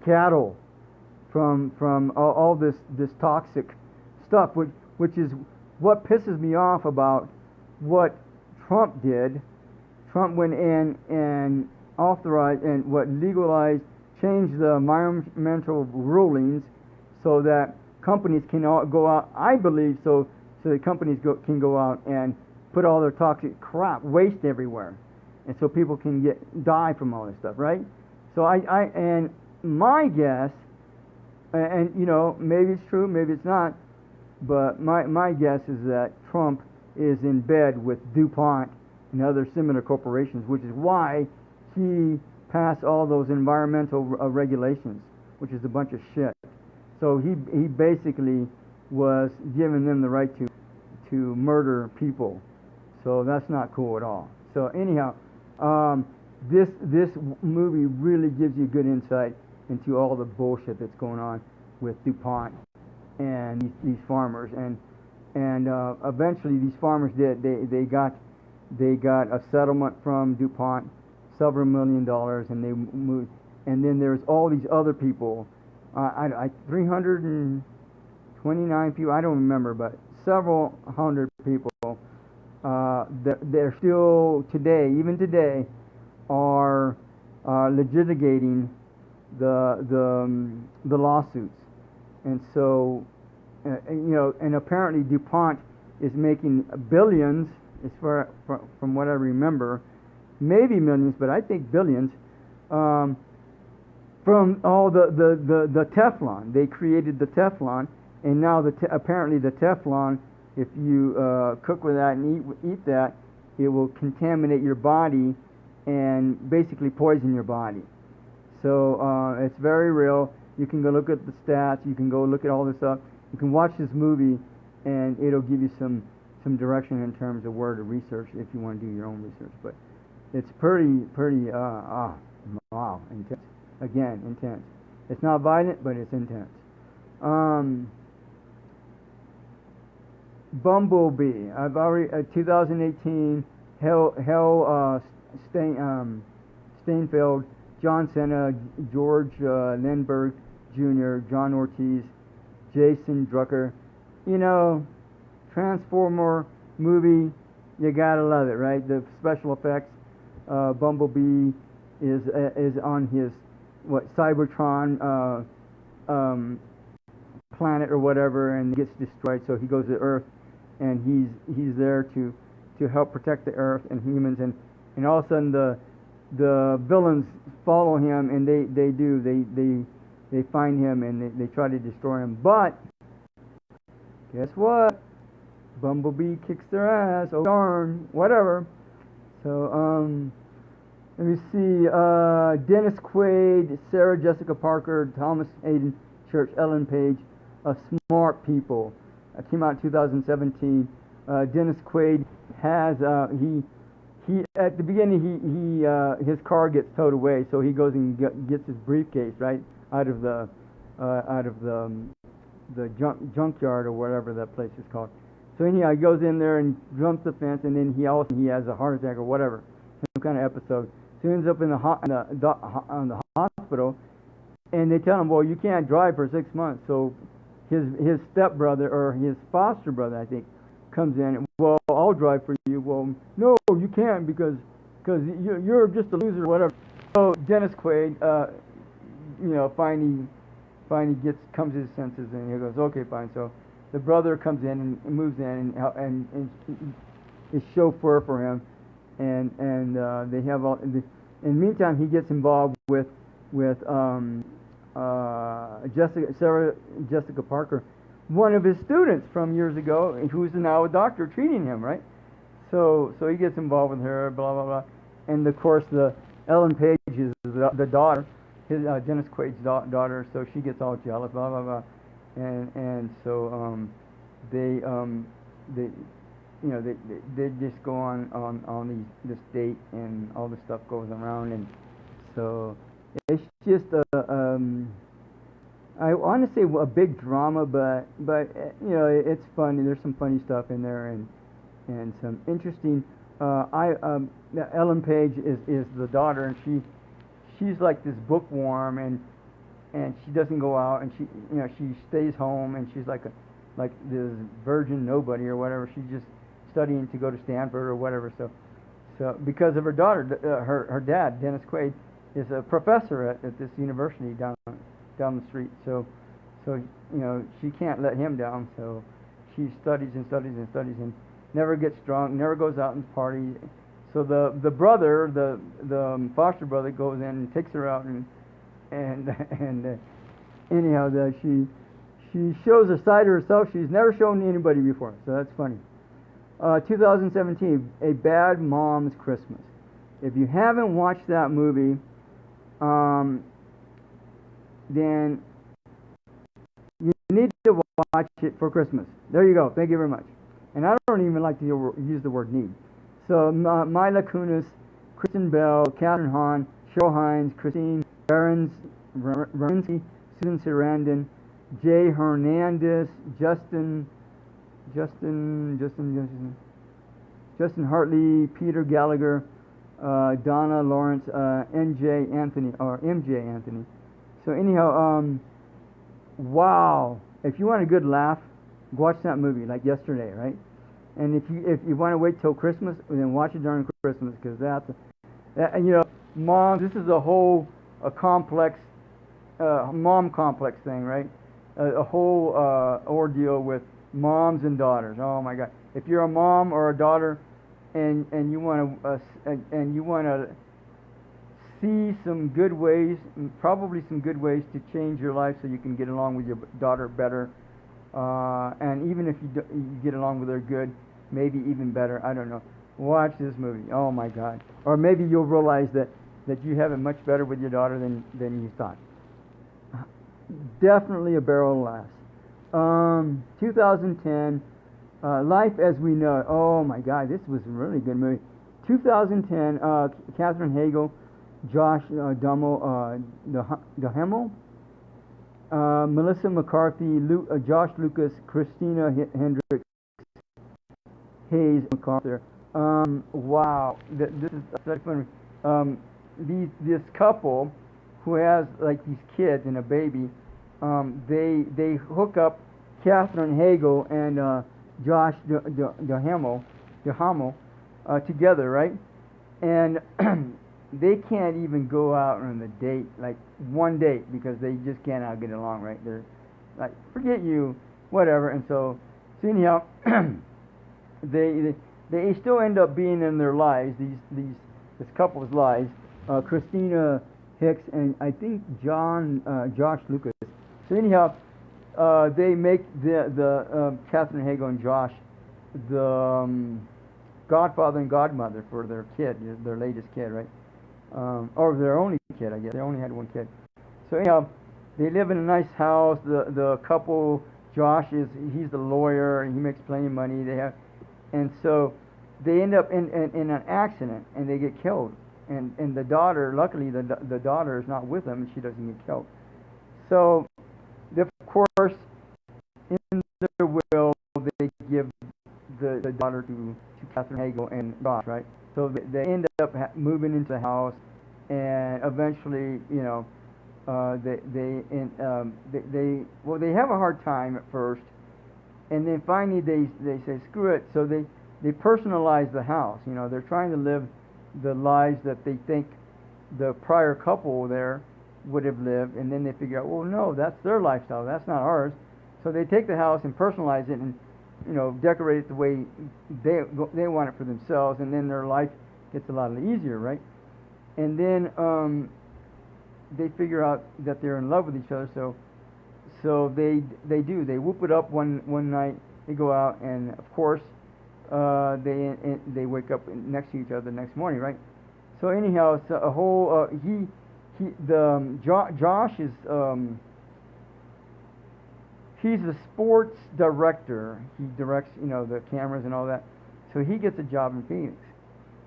cattle from all this toxic stuff, which is what pisses me off about what Trump did. Trump went in and authorized and legalized, changed the environmental rulings so that companies can go out. I believe so that companies can go out and put all their toxic crap, waste everywhere, and so people can die from all this stuff, right? So and my guess, and maybe it's true, maybe it's not, but my guess is that Trump is in bed with DuPont and other similar corporations, which is why he passed all those environmental regulations, which is a bunch of shit. So he basically was giving them the right to murder people. So that's not cool at all. So anyhow, this movie really gives you good insight into all the bullshit that's going on with DuPont and these farmers, and eventually these farmers they got a settlement from DuPont, several $1 million, and they moved. And then there's all these other people, 329 people, I don't remember, but several hundred people that they're still today, even today, are litigating the lawsuits. And so, and apparently DuPont is making billions, as far from what I remember, maybe millions, but I think billions, from all the Teflon. They created the Teflon, and now apparently the Teflon, if you cook with that and eat that, it will contaminate your body and basically poison your body. So it's very real. You can go look at the stats. You can go look at all this stuff. You can watch this movie, and it'll give you some direction in terms of where to research if you want to do your own research. But it's pretty wow, intense. Again, intense. It's not violent, but it's intense. Bumblebee. I've already 2018. Steinfeld, John Cena, George Lindbergh Jr., John Ortiz, Jason Drucker. Transformer movie. You gotta love it, right? The special effects. Bumblebee is on his Cybertron planet or whatever, and gets destroyed. So he goes to Earth, and he's there to help protect the Earth and humans, and all of a sudden the villains follow him, and they find him, and they try to destroy him. But guess what? Bumblebee kicks their ass. Oh darn, whatever. So let me see. Dennis Quaid, Sarah Jessica Parker, Thomas Hayden Church, Ellen Page, Smart People. Came out in 2017. Dennis Quaid has he at the beginning he his car gets towed away, so he goes and gets his briefcase right out of the junkyard or whatever that place is called. So anyhow, he goes in there and jumps the fence, and then he has a heart attack or whatever, some kind of episode. So he ends up in the hospital, and they tell him, well, you can't drive for 6 months. So his stepbrother, or his foster brother, I think, comes in, and, well, I'll drive for you. Well, no, you can't because you're just a loser or whatever. So Dennis Quaid, finally comes to his senses, and he goes, okay, fine. So the brother comes in and moves in and is chauffeur for him, and they have all. In the meantime, he gets involved with Sarah Jessica Parker, one of his students from years ago, who's now a doctor treating him, right? So he gets involved with her, blah blah blah, and of course the Ellen Page is the daughter, his Dennis Quaid's daughter, so she gets all jealous, blah blah blah, and so they just go on this date, and all this stuff goes around, and so it's just I want to say a big drama, but it's funny. There's some funny stuff in there, and some interesting. Ellen Page is the daughter, and she's like this bookworm, and she doesn't go out, and she stays home, and she's like this virgin nobody or whatever. She's just studying to go to Stanford or whatever. So because of her daughter, her dad, Dennis Quaid, is a professor at this university down the street. So she can't let him down. So she studies and studies and studies and never gets drunk, never goes out and party. So the brother, the foster brother, goes in and takes her out, and anyhow, she shows a side of herself she's never shown anybody before. So that's funny. 2017, A Bad Mom's Christmas. If you haven't watched that movie, then you need to watch it for Christmas. There you go. Thank you very much. And I don't even like to use the word need. So Mila Kunis, Kristen Bell, Catherine Hahn, Cheryl Hines, Christine Baranski, Susan Sarandon, Jay Hernandez, Justin Hartley, Peter Gallagher, Donna Lawrence, MJ Anthony. So anyhow, wow! If you want a good laugh, watch that movie like yesterday, right? And if you want to wait till Christmas, then watch it during Christmas, because and mom, this is a complex mom complex thing, right? A whole ordeal with moms and daughters. Oh my God! If you're a mom or a daughter, and you want to see some good ways, probably some good ways to change your life so you can get along with your daughter better, and even if you get along with her good, maybe even better. I don't know. Watch this movie. Oh my God! Or maybe you'll realize that you have it much better with your daughter than you thought. Definitely a barrel of laughs. 2010, Life as We Know It. Oh my God, this was a really good movie. 2010, Katherine Hagel, Josh Duhamel, Melissa McCarthy, Josh Lucas, Christina Hendricks, Hayes MacArthur. Wow, this is such fun. This couple who has like these kids and a baby, they hook up Katherine Hagel and Josh Duhamel together, right? And they can't even go out on a date, like one date, because they just cannot get along, right? They're like, forget you, whatever. And so anyhow, they still end up being in their lives, this couple's lives, Christina Hicks and I think Josh Lucas. So anyhow, they make the Katherine Hagel and Josh the godfather and godmother for their kid, their latest kid, right? Or their only kid, I guess. They only had one kid. So anyhow, they live in a nice house. The couple, Josh he's the lawyer and he makes plenty of money. And so they end up in an accident and they get killed. And the daughter, luckily the daughter is not with them and she doesn't get killed. So of course, in their will, they give the daughter to Katherine Hagel and Josh, right? So they end up moving into the house, and eventually, they have a hard time at first, and then finally they say screw it. So they personalize the house. They're trying to live the lives that they think the prior couple there would have lived, and then they figure out, well, no, that's their lifestyle, that's not ours. So they take the house and personalize it and decorate it the way they want it for themselves, and then their life gets a lot easier, right? And then they figure out that they're in love with each other, so they whoop it up one night. They go out, and of course they wake up next to each other the next morning, right? So anyhow, it's a whole Josh is he's a sports director. He directs, the cameras and all that. So he gets a job in Phoenix.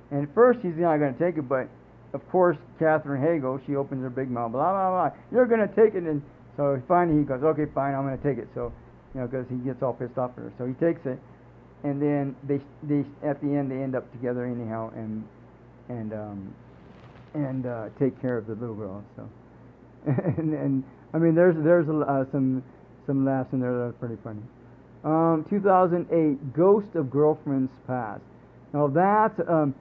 And at first he's not going to take it, but of course Katherine Hagel, she opens her big mouth, blah blah blah. You're going to take it, and so finally he goes, okay, fine, I'm going to take it. So because he gets all pissed off at her, so he takes it, and then they at the end they end up together anyhow, and take care of the little girl. So and I mean there's some laughs in there that are pretty funny. 2008, Ghost of Girlfriends Past. Now that's oh,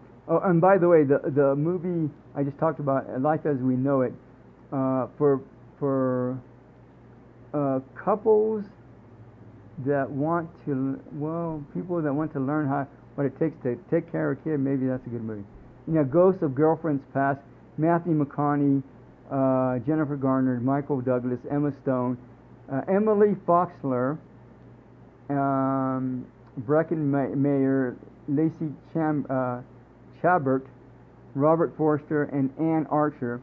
and by the way, the movie I just talked about, Life as We Know It, for couples that want to, people that want to learn what it takes to take care of a kid, maybe that's a good movie. Ghost of Girlfriends Past, Matthew McConaughey, Jennifer Garner, Michael Douglas, Emma Stone, Emily Foxler, Brecken Mayer, Lacey Chabert, Robert Forster, and Ann Archer.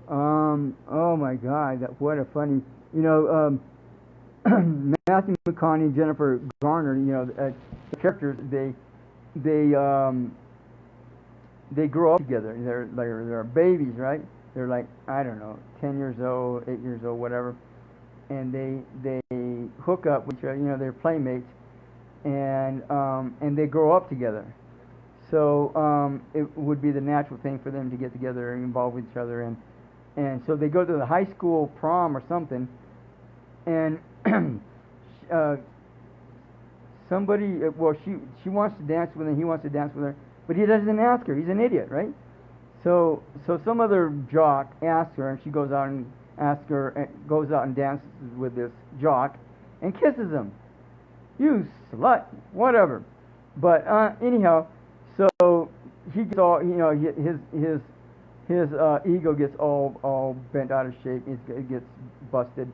Oh my God, what a funny, Matthew McConaughey and Jennifer Garner, the characters, they grow up together. They're babies, right? They're like, I don't know, 10 years old, 8 years old, whatever, and they hook up with each other. They're playmates, and they grow up together. So it would be the natural thing for them to get together and involve with each other, and so they go to the high school prom or something, and somebody, she wants to dance with him, he wants to dance with her, but he doesn't ask her. He's an idiot, right? So some other jock asks her, and she goes out and dances with this jock, and kisses him. You slut, whatever. But anyhow, so he gets all, his ego gets all bent out of shape. It gets busted,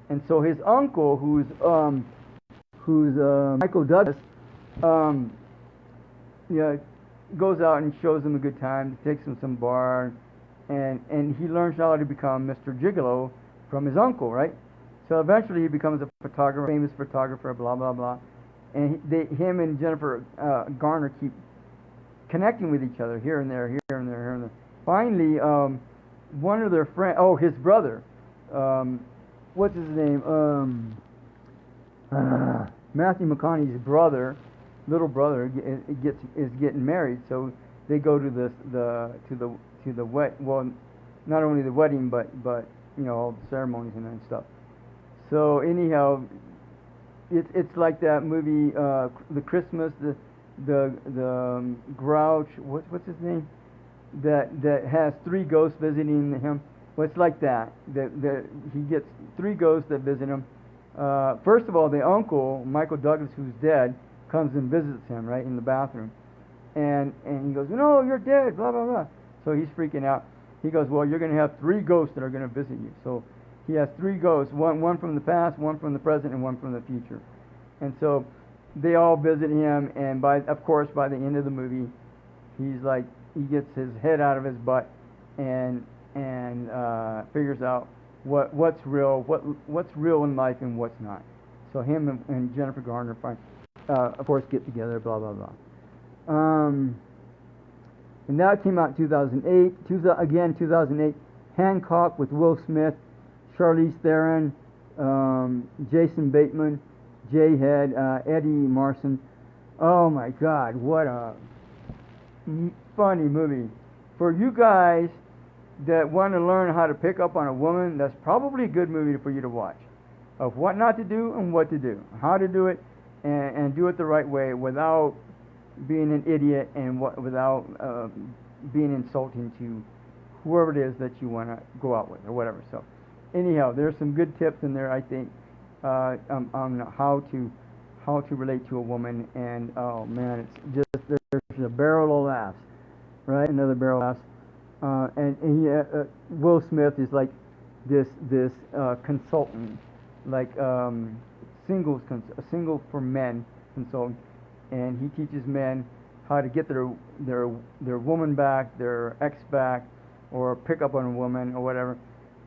and so his uncle, who's Michael Douglas, goes out and shows him a good time, takes him some bar, and he learns how to become Mr. Gigolo from his uncle, right? So eventually he becomes a photographer, famous photographer, blah blah blah, and him and Jennifer Garner keep connecting with each other here and there, here and there, here and there. Finally, one of their friends, his brother, what's his name? Matthew McConaughey's little brother is getting married, so they go to the not only the wedding but all the ceremonies and stuff. So anyhow, it's like that movie, the Christmas, the Grouch, what's his name, that has three ghosts visiting him. Well, it's like that he gets three ghosts that visit him. First of all, the uncle, Michael Douglas, who's dead, comes and visits him right in the bathroom, and he goes, "No, you're dead," blah blah blah. So he's freaking out. He goes, "Well, you're going to have three ghosts that are going to visit you." So he has three ghosts, one from the past, one from the present, and one from the future. And so they all visit him, and of course by the end of the movie, he gets his head out of his butt and figures out what's real, what's real in life and what's not. So him and Jennifer Garner of course get together, blah blah blah. And that came out in 2008. 2008, Hancock with Will Smith, Charlize Theron, Jason Bateman, Jay Head, Eddie Marsan. Oh my God, what a funny movie. For you guys that want to learn how to pick up on a woman, that's probably a good movie for you to watch. Of what not to do and what to do. How to do it and do it the right way without being an idiot and without being insulting to whoever it is that you want to go out with or whatever. So anyhow, there's some good tips in there, I think, on how to relate to a woman. And oh man, it's just, there's a barrel of laughs, right? Another barrel of laughs. And Will Smith is like this consultant, like a single for men consultant, and he teaches men how to get their woman back, their ex back, or pick up on a woman or whatever.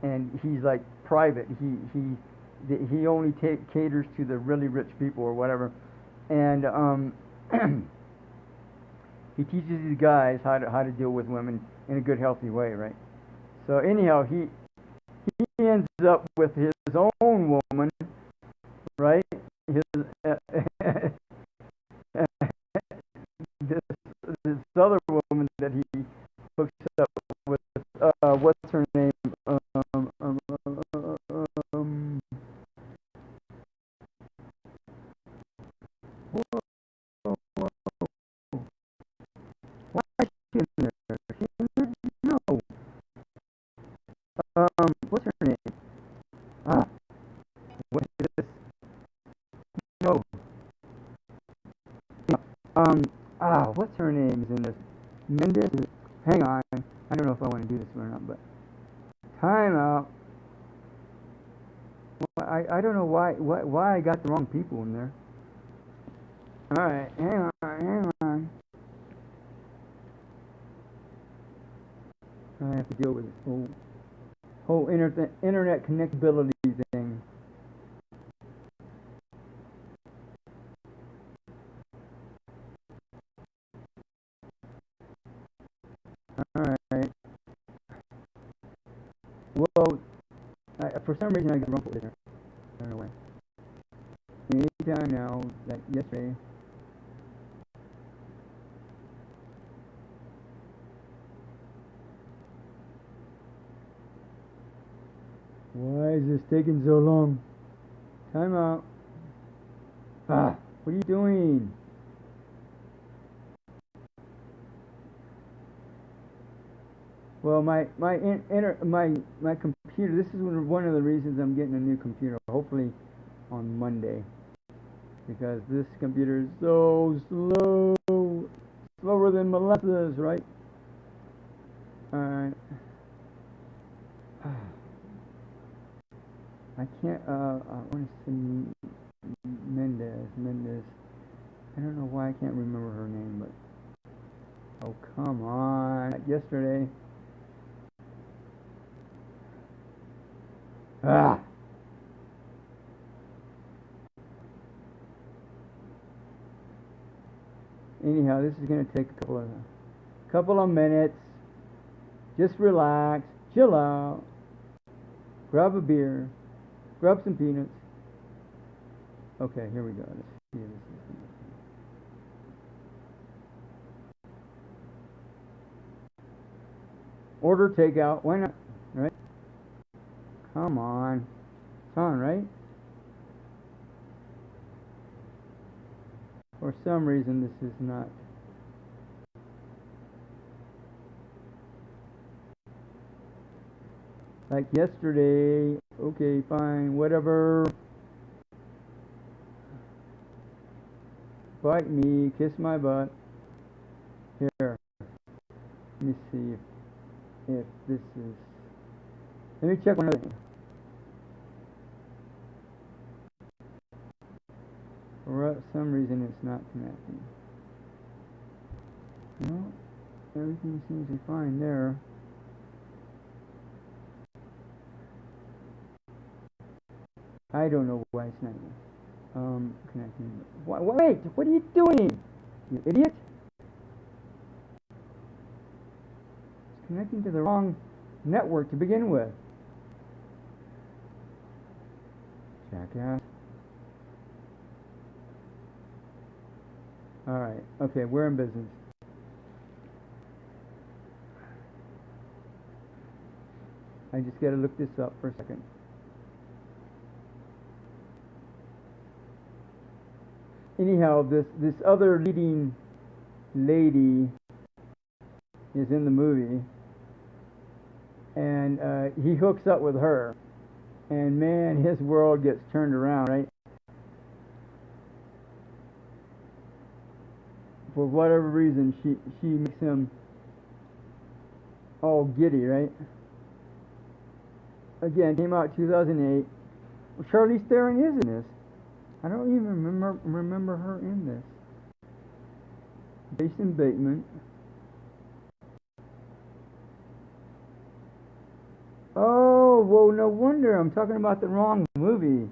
And he's like private. He only caters to the really rich people or whatever, and he teaches these guys how to deal with women in a good, healthy way, right? So anyhow, he ends up with his own woman, right? This other woman that he hooks up with. What's her name? No. What's her name? What is this? No. What's her name is in this? Mendes? Hang on. I don't know if I want to do this or not, but time out. Well, I don't know why I got the wrong people in there. Alright, hang on. I have to deal with this whole internet connectability thing. Well, for some reason I got rumpled there. I don't know why. Anytime now, like yesterday. Why is this taking so long? Time out. Ah, what are you doing? Well, my computer. This is one of the reasons I'm getting a new computer. Hopefully, on Monday, because this computer is so slow, slower than molasses, right? All right. I can't. I want to say Mendez. I don't know why I can't remember her name, but oh come on! Yesterday. Ah. Anyhow, this is going to take a couple of minutes. Just relax, chill out, grab a beer, grab some peanuts. Okay, here we go. Let's see if this is order takeout. Why not? Right? Come on. It's on, right? For some reason, this is not. Like yesterday. Okay, fine, whatever. Bite me, kiss my butt. Here. Let me see if this is. Let me check one other thing. For some reason it's not connecting. No, everything seems to be fine there. I don't know why it's not connecting. Wait, what are you doing? You idiot! It's connecting to the wrong network to begin with. Jackass. Alright, okay, we're in business. I just gotta look this up for a second. Anyhow, this other leading lady is in the movie, and he hooks up with her, and man, his world gets turned around, right? For whatever reason, she makes him all giddy, right? Again, came out 2008. Well, Charlize Theron is in this. I don't even remember her in this. Jason Bateman. Oh, well, no wonder I'm talking about the wrong movie.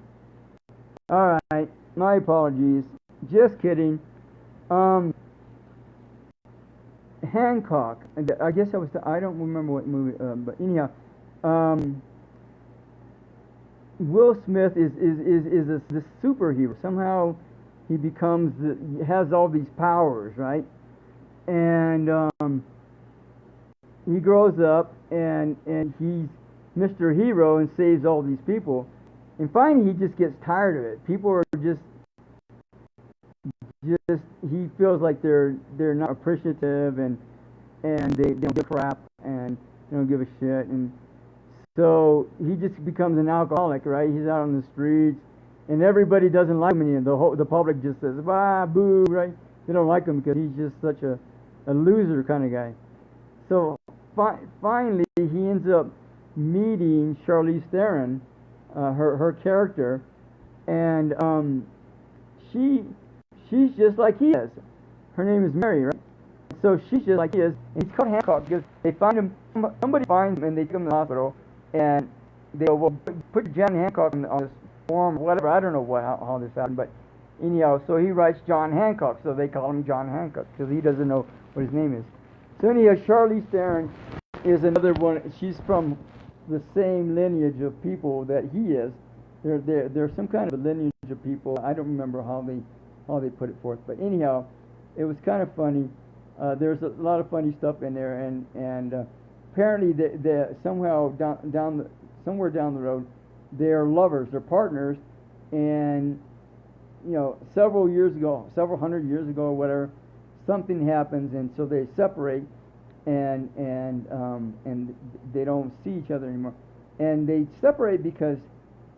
All right, my apologies. Just kidding. Hancock. I guess I don't remember what movie, but anyhow, Will Smith is this superhero. Somehow he becomes he has all these powers, right? And he grows up and he's Mr. Hero and saves all these people. And finally he just gets tired of it. People are just he feels like they're not appreciative and they don't give a crap and they don't give a shit, and so he just becomes an alcoholic, right? He's out on the streets and everybody doesn't like him, and the public just says bah boo, right? They don't like him because he's just such a loser kind of guy. So finally he ends up meeting Charlize Theron, her character, and she's just like he is. Her name is Mary, right? So she's just like he is, and he's called Hancock because they find him. Somebody finds him and they take him to the hospital, and they go, well, put John Hancock on this form, whatever. I don't know how this happened, but anyhow, so he writes John Hancock, so they call him John Hancock because he doesn't know what his name is. So anyhow, Charlize Theron is another one. She's from the same lineage of people that he is. They're some kind of a lineage of people. I don't remember how they put it forth, but anyhow, it was kind of funny. There's a lot of funny stuff in there, and apparently they somehow somewhere down the road, they're lovers, they're partners, and several years ago, several hundred years ago or whatever, something happens, and so they separate, and they don't see each other anymore, and they separate because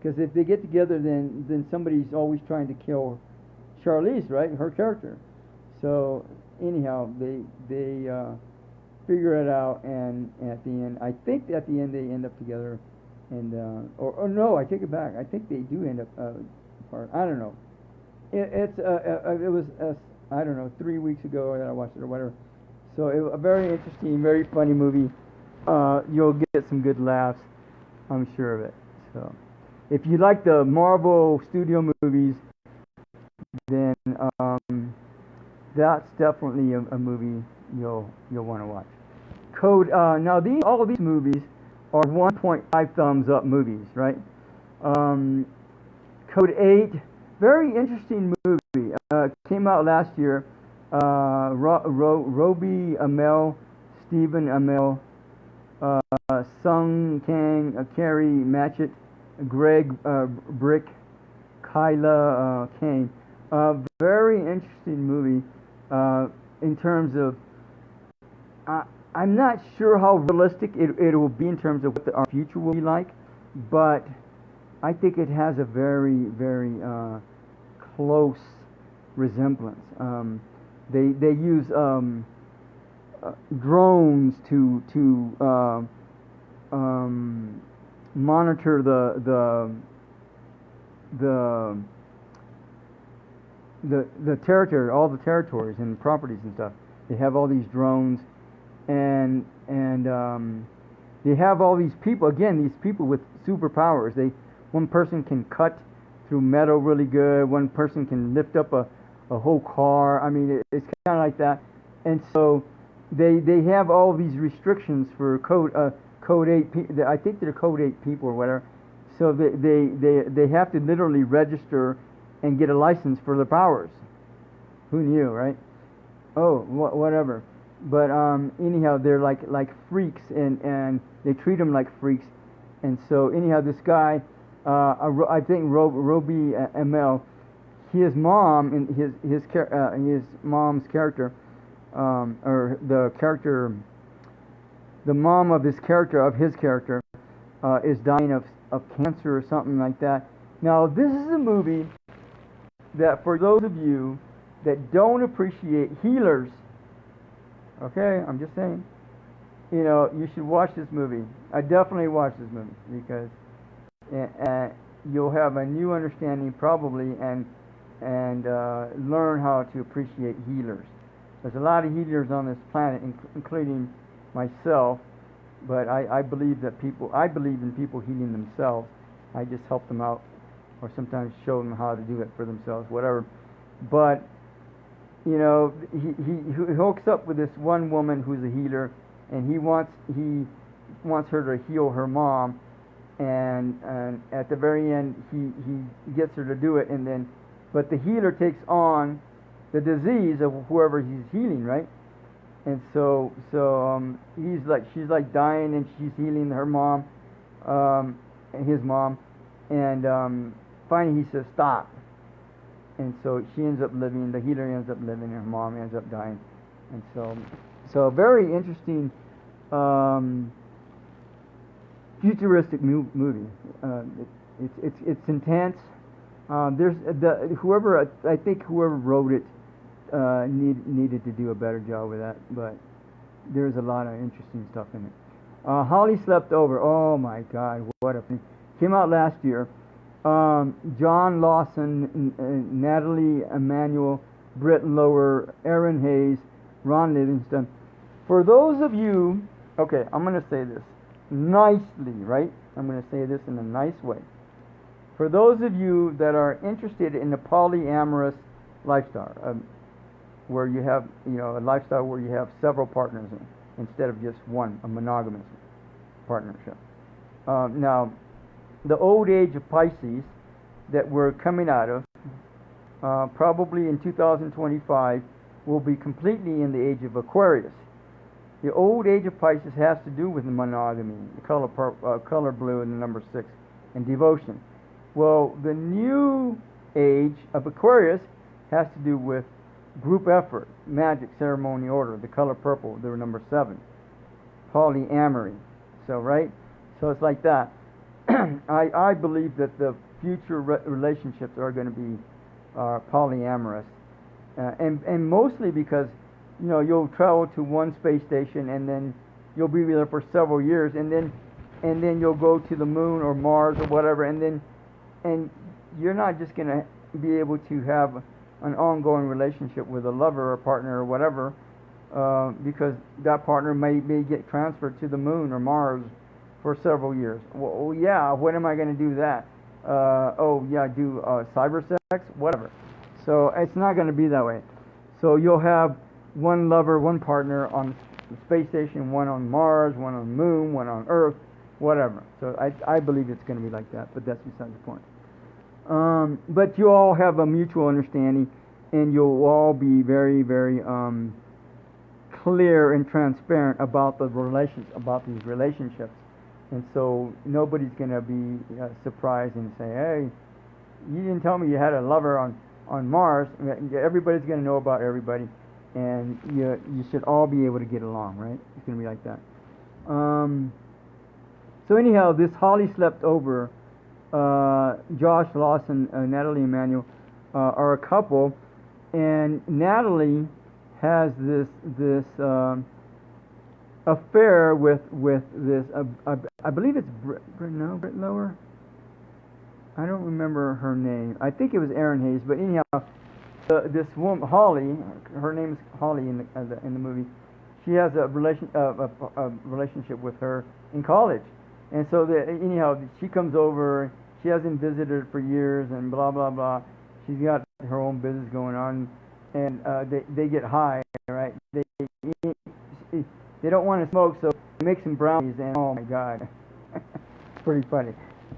if they get together, then somebody's always trying to kill Charlize, right, her character. So anyhow, they figure it out, and at the end, I think at the end they end up together, and or no, I take it back. I think they do end up apart. I don't know. It was I don't know, 3 weeks ago that I watched it or whatever. So it was a very interesting, very funny movie. You'll get some good laughs, I'm sure of it. So if you like the Marvel Studio movies, then that's definitely a movie you'll want to watch. Code. Now all of these movies are 1.5 thumbs up movies, right? Code 8, very interesting movie. Came out last year. Roby Amell, Stephen Amell, Sung Kang, Carrie Matchett, Greg Brick, Kyla Kane. Very interesting movie in terms of. I'm not sure how realistic it will be in terms of what our future will be like, but I think it has a very, very close resemblance. They use drones to monitor the territory, all the territories and properties and stuff. They have all these drones, and they have all these people. Again, these people with superpowers. One person can cut through metal really good. One person can lift up a whole car. I mean, it's kind of like that. And so they have all these restrictions for code 8. I think they're code 8 people or whatever. So they have to literally register and get a license for their powers. Who knew, right? Oh, whatever. But anyhow, they're like freaks, and they treat them like freaks. And so anyhow, this guy, I think Roby Amell, his mom and his mom's character, or the mom of his character, is dying of cancer or something like that. Now, this is a movie that, for those of you that don't appreciate healers, okay, I'm just saying, you should watch this movie. I definitely watch this movie because you'll have a new understanding probably, and learn how to appreciate healers. There's a lot of healers on this planet, including myself, but I believe in people healing themselves. I just help them out, or sometimes show them how to do it for themselves, whatever. But he hooks up with this one woman who's a healer, and he wants her to heal her mom, and at the very end he gets her to do it, but the healer takes on the disease of whoever he's healing, right? And so she's like dying, and she's healing her mom, his mom, and finally he says stop, and so she ends up living. The healer ends up living, and her mom ends up dying, and so very interesting, futuristic movie. It's intense. There's whoever wrote it needed to do a better job with that, but there's a lot of interesting stuff in it. Holly Slept Over. Oh my God, what a thing! Came out last year. John Lawson, Natalie Emmanuel, Britt Lower, Aaron Hayes, Ron Livingston. For those of you, okay, I'm going to say this nicely, right? I'm going to say this in a nice way. For those of you that are interested in the polyamorous lifestyle, where you have, a lifestyle where you have several partners instead of just one, a monogamous partnership. Now, the old age of Pisces that we're coming out of, probably in 2025, will be completely in the age of Aquarius. The old age of Pisces has to do with monogamy, the color blue, and the number 6, and devotion. Well, the new age of Aquarius has to do with group effort, magic, ceremony, order, the color purple, the number 7, polyamory. So, right? So it's like that. I believe that the future relationships are going to be polyamorous, and mostly because you'll travel to one space station and then you'll be there for several years, and then you'll go to the moon or Mars or whatever, and you're not just going to be able to have an ongoing relationship with a lover or partner or whatever, because that partner may get transferred to the moon or Mars for several years. Well, yeah, when am I going to do that? Do cyber sex, whatever. So it's not going to be that way. So you'll have one lover, one partner on the space station, one on Mars, one on the moon, one on Earth, whatever. So I believe it's going to be like that, but that's beside the point. But you all have a mutual understanding, and you'll all be very, very clear and transparent about these relationships. And so nobody's going to be surprised and say, hey, you didn't tell me you had a lover on Mars. Everybody's going to know about everybody, and you should all be able to get along, right? It's going to be like that. So anyhow, this Holly slept over. Josh Lawson, Natalie Emanuel are a couple, and Natalie has this affair with this. I believe it's Britt Lower. I don't remember her name. I think it was Erin Hayes, but anyhow, this woman Holly, her name is Holly in the movie. She has a relationship with her in college, and so anyhow, she comes over. She hasn't visited her for years, and blah blah blah. She's got her own business going on, and they get high, right? They don't want to smoke, so they make some brownies, and oh my God, pretty funny.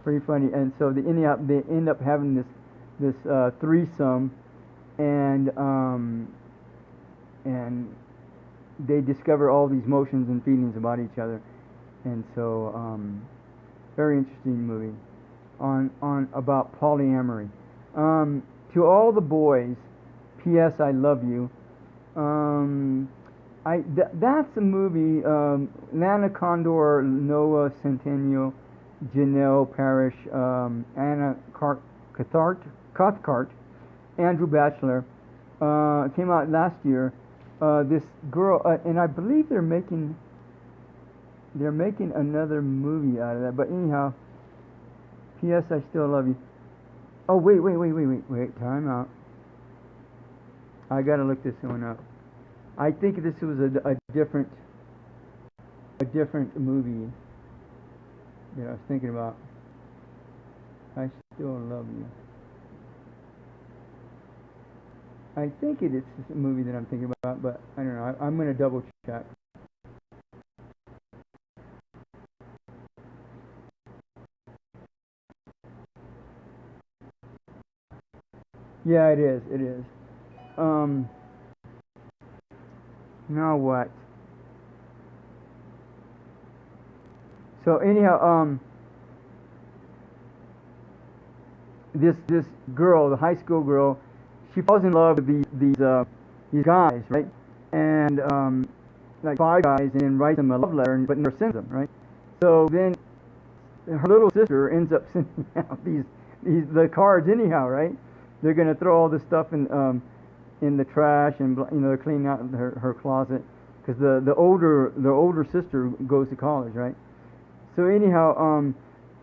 And so they end up having this threesome, and they discover all these emotions and feelings about each other, and so very interesting movie on about polyamory. To all the boys, P.S. I love you. That's a movie. Lana Condor, Noah Centineo, Janelle Parrish, Anna Cathcart, Andrew Batchelor. Came out last year. This girl, and I believe they're making another movie out of that. But anyhow, P.S. I still love you. Oh wait! Time out. I gotta look this one up. I think this was a different movie that I was thinking about. I still love you. I think it is a movie that I'm thinking about, but I don't know. I'm going to double check. Yeah, it is. Now what? So anyhow, this girl, the high school girl, she falls in love with these guys, right? And like 5 guys, and then writes them a love letter, but never sends them, right? So then her little sister ends up sending out the cards anyhow, right? They're gonna throw all this stuff in the trash, and they're cleaning out her closet, because the older sister goes to college, right? So anyhow,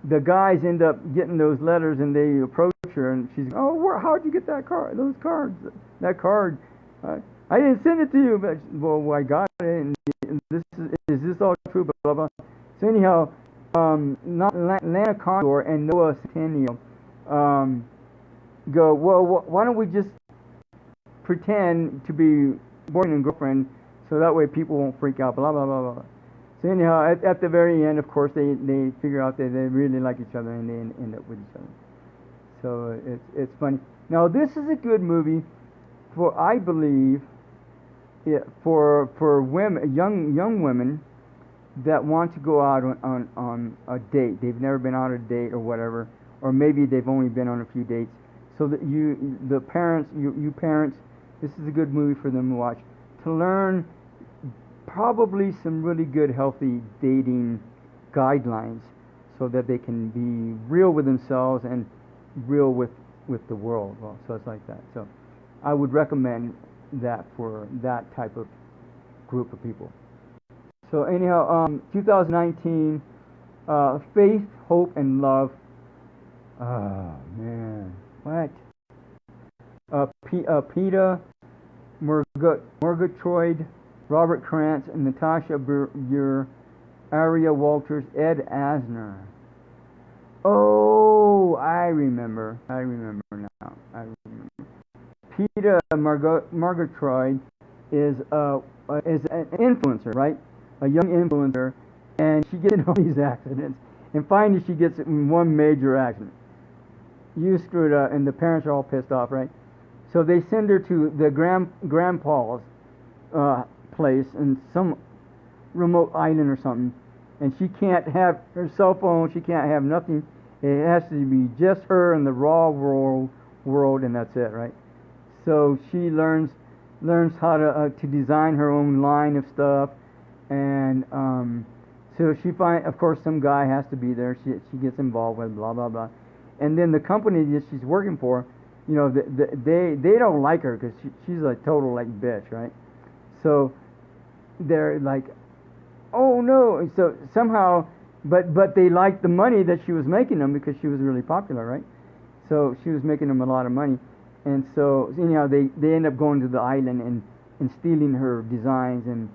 the guys end up getting those letters, and they approach her, and she's, oh, how'd you get that card? Those cards, that card. I didn't send it to you, but well, I got it. And is this all true? Blah blah. So anyhow, Lana Condor and Noah Centineo go, well, why don't we just pretend to be boyfriend and girlfriend, so that way people won't freak out. Blah blah blah blah. So anyhow, at the very end, of course, they figure out that they really like each other and they end up with each other. So it's funny. Now this is a good movie for, I believe, for women, young women that want to go out on a date. They've never been on a date or whatever, or maybe they've only been on a few dates. So that the parents, you parents, this is a good movie for them to watch, to learn probably some really good healthy dating guidelines, so that they can be real with themselves and real with the world. Well, so it's like that. So I would recommend that for that type of group of people. So anyhow, 2019, Faith, Hope, and Love. Oh man, what? Peter Murgatroyd, Robert Krantz, and Natasha Burr, Aria Walters, Ed Asner. Oh, I remember now. I remember. Peter Murgatroyd is an influencer, right? A young influencer, and she gets in all these accidents, and finally she gets in one major accident. You screwed up, and the parents are all pissed off, right? So they send her to the grandpa's place in some remote island or something, and she can't have her cell phone, she can't have nothing. It has to be just her and the raw world, and that's it, right? So she learns how to design her own line of stuff, and so she of course some guy has to be there. She gets involved with blah blah blah, and then the company that she's working for, you know, they don't like her because she's a total like bitch, right? So they're like, oh no. So somehow, but they liked the money that she was making them because she was really popular, right? So she was making them a lot of money, and so anyhow they end up going to the island and stealing her designs, and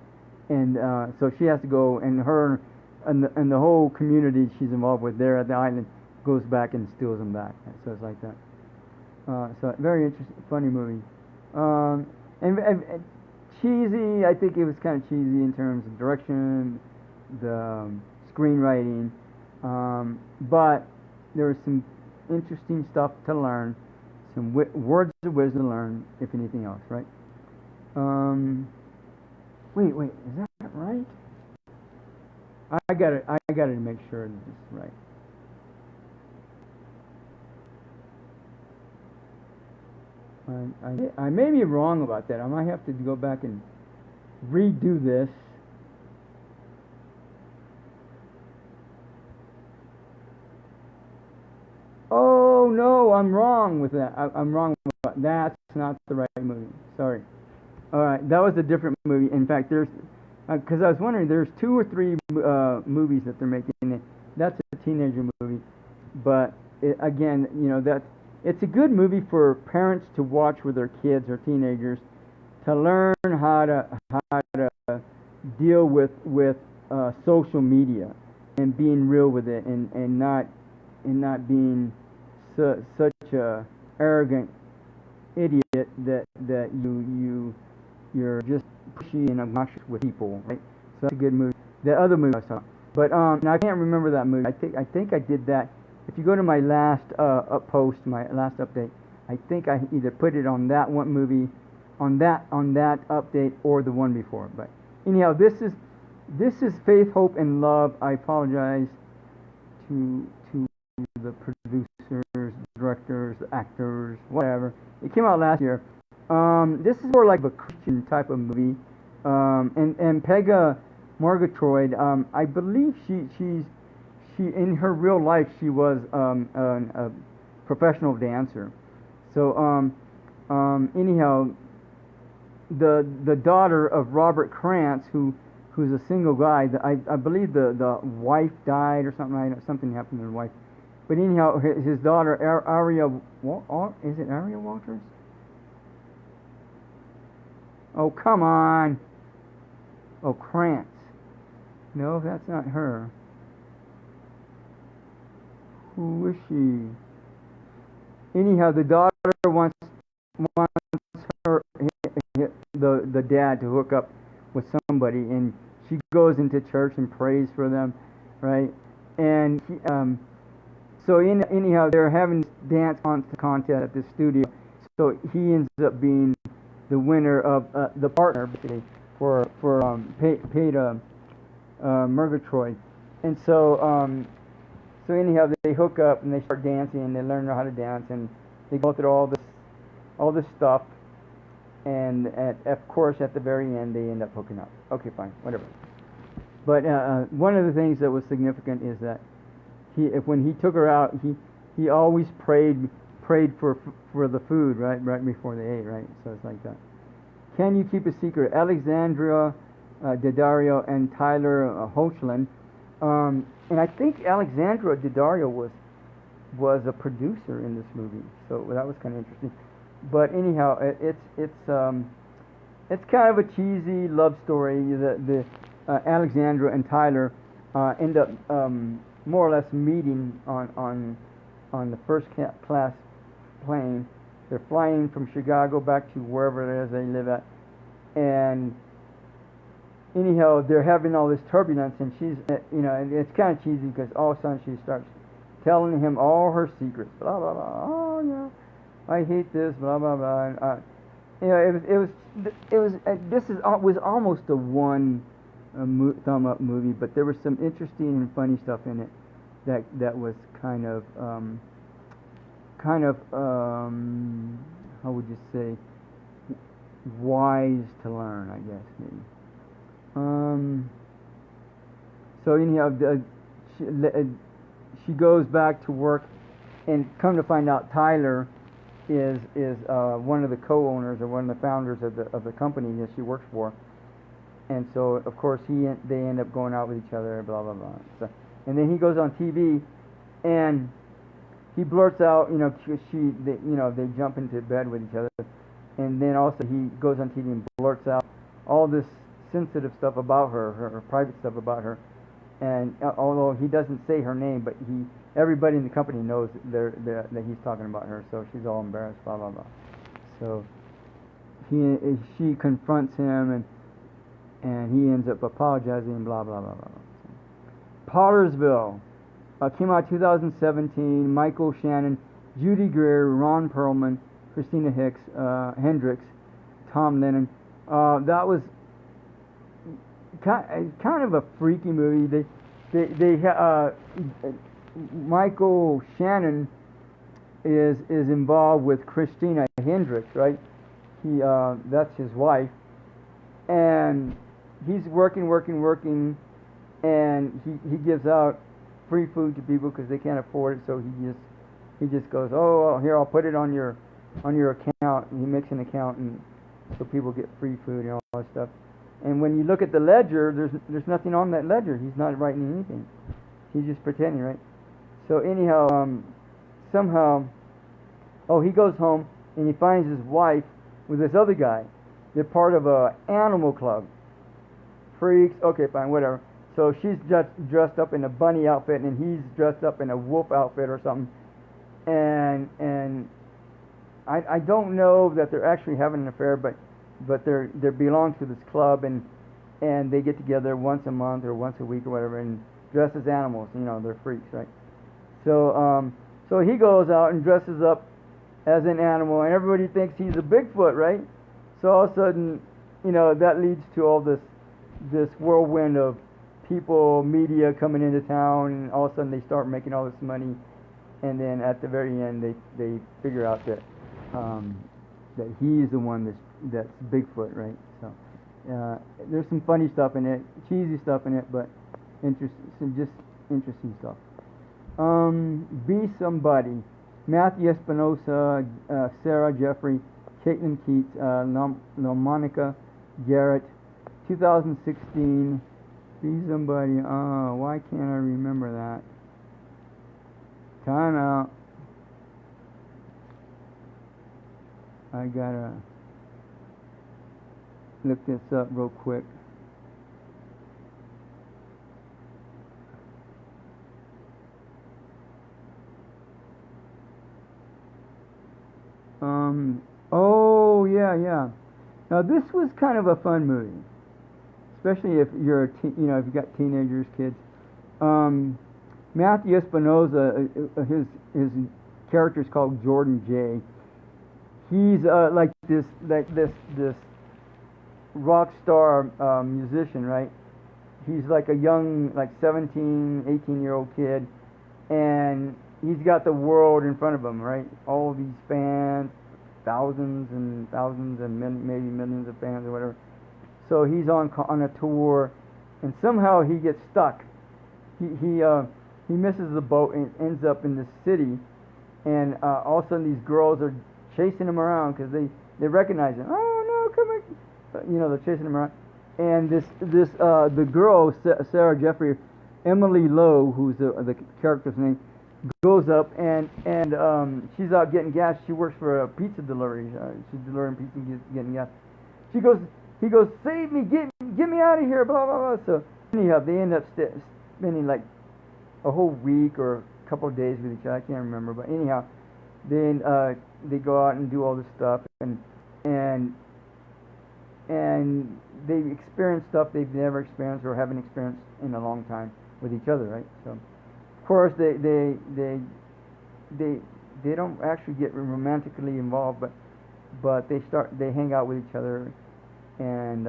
so she has to go, and her and the whole community she's involved with there at the island goes back and steals them back. So it's like that. So very interesting, funny movie, and cheesy. I think it was kind of cheesy in terms of direction, the screenwriting, but there was some interesting stuff to learn, some words of wisdom to learn, if anything else, right? Wait, is that right? I got to make sure this is right. I may be wrong about that. I might have to go back and redo this. Oh no, I'm wrong with that. I'm wrong about that. That's not the right movie. Sorry. All right, that was a different movie. In fact, there's because I was wondering, there's 2 or 3 movies that they're making. That's a teenager movie, but again, you know, it's a good movie for parents to watch with their kids or teenagers, to learn how to deal with social media and being real with it, and not being such a arrogant idiot that you're just pushy and obnoxious with people, right? So that's a good movie. The other movie I saw, but now I can't remember that movie. I think I did that. If you go to my last post, my last update, I think I either put it on that one movie, on that update, or the one before. But anyhow, this is Faith, Hope, and Love. I apologize to the producers, directors, actors, whatever. It came out last year. This is more like a Christian type of movie. And Pega Murgatroyd, I believe she in her real life she was a professional dancer. So anyhow, the daughter of Robert Krantz, who's a single guy. I believe the wife died or something. Something happened to the wife. But anyhow, his daughter Aria, is it Aria Walters? Oh, come on. Oh, Krantz. No, that's not her. Who is she? Anyhow, the daughter wants her the dad to hook up with somebody, and she goes into church and prays for them, right? And so anyhow, they're having this dance contest at this studio. So he ends up being the winner of the partner, basically, for Murgatroyd. And so anyhow, they hook up and they start dancing and they learn how to dance and they go through all this stuff. And of course, at the very end, they end up hooking up. Okay, fine, whatever. But one of the things that was significant is that when he took her out, he always prayed for the food right before they ate, right? So it's like that. Can you keep a secret? Alexandria Daddario and Tyler Hoechlin. And I think Alexandra Daddario was a producer in this movie, so that was kind of interesting. But anyhow, it's kind of a cheesy love story. The Alexandra and Tyler end up more or less meeting on the first class plane. They're flying from Chicago back to wherever it is they live at, and anyhow, they're having all this turbulence, and she's, and it's kind of cheesy because all of a sudden she starts telling him all her secrets, blah blah blah. Oh yeah, I hate this, blah blah blah. And, was almost a one thumb up movie, but there was some interesting and funny stuff in it that was kind of how would you say, wise to learn, I guess maybe. So anyhow, she goes back to work, and come to find out, Tyler is one of the co-owners or one of the founders of the company that she works for, and so of course they end up going out with each other, blah blah blah. So, and then he goes on TV, and he blurts out, they jump into bed with each other, and then also he goes on TV and blurts out all this sensitive stuff about her private stuff about her, and although he doesn't say her name, but everybody in the company knows that he's talking about her, so she's all embarrassed, blah blah blah. So she confronts him, and he ends up apologizing, blah blah blah blah. Pottersville came out 2017. Michael Shannon, Judy Greer, Ron Perlman, Christina Hendricks, Tom Lennon. That was kind of a freaky movie. Michael Shannon is involved with Christina Hendricks, right? That's his wife, and he's working, and he gives out free food to people because they can't afford it. So he just goes, oh well, here, I'll put it on your account, and he makes an account, and so people get free food and all that stuff. And when you look at the ledger, there's nothing on that ledger. He's not writing anything. He's just pretending, right? So anyhow, somehow, he goes home and he finds his wife with this other guy. They're part of a animal club. Freaks. Okay, fine, whatever. So she's just dressed up in a bunny outfit, and he's dressed up in a wolf outfit or something. And I don't know that they're actually having an affair, but they belong to this club, and they get together once a month or once a week or whatever, and dress as animals. They're freaks, right? So he goes out and dresses up as an animal, and everybody thinks he's a Bigfoot, right? So all of a sudden, that leads to all this whirlwind of people, media coming into town, and all of a sudden they start making all this money, and then at the very end they figure out that he's the one that's Bigfoot, right? So there's some funny stuff in it, cheesy stuff in it, but just interesting stuff. Be Somebody. Matthew Espinosa, Sarah Jeffrey, Caitlin Keats, Monica Garrett, 2016. Be Somebody. Why can't I remember that? Time out. I gotta look this up real quick. Oh yeah. Now this was kind of a fun movie. especially if you're if you got teenagers, kids. Matthew Espinosa, his character is called Jordan J. He's like this rock star musician, right? He's like a young, like 17, 18-year-old kid, and he's got the world in front of him, right? All these fans, thousands and thousands and maybe millions of fans or whatever. So he's on a tour, and somehow he gets stuck. He misses the boat and ends up in the city, and all of a sudden these girls are chasing him around because they recognize him. Oh no, come on! They're chasing him around, and the girl Sarah Jeffrey, Emily Lowe, who's the character's name, goes up and she's out getting gas. She works for a pizza delivery. She's delivering pizza and getting gas. He goes, save me, get me out of here, blah blah blah. So anyhow, they end up spending like a whole week or a couple of days with each other. I can't remember, but anyhow, then they go out and do all this stuff, and they experience stuff they've never experienced or haven't experienced in a long time with each other, right? So, of course, they don't actually get romantically involved, but they hang out with each other, and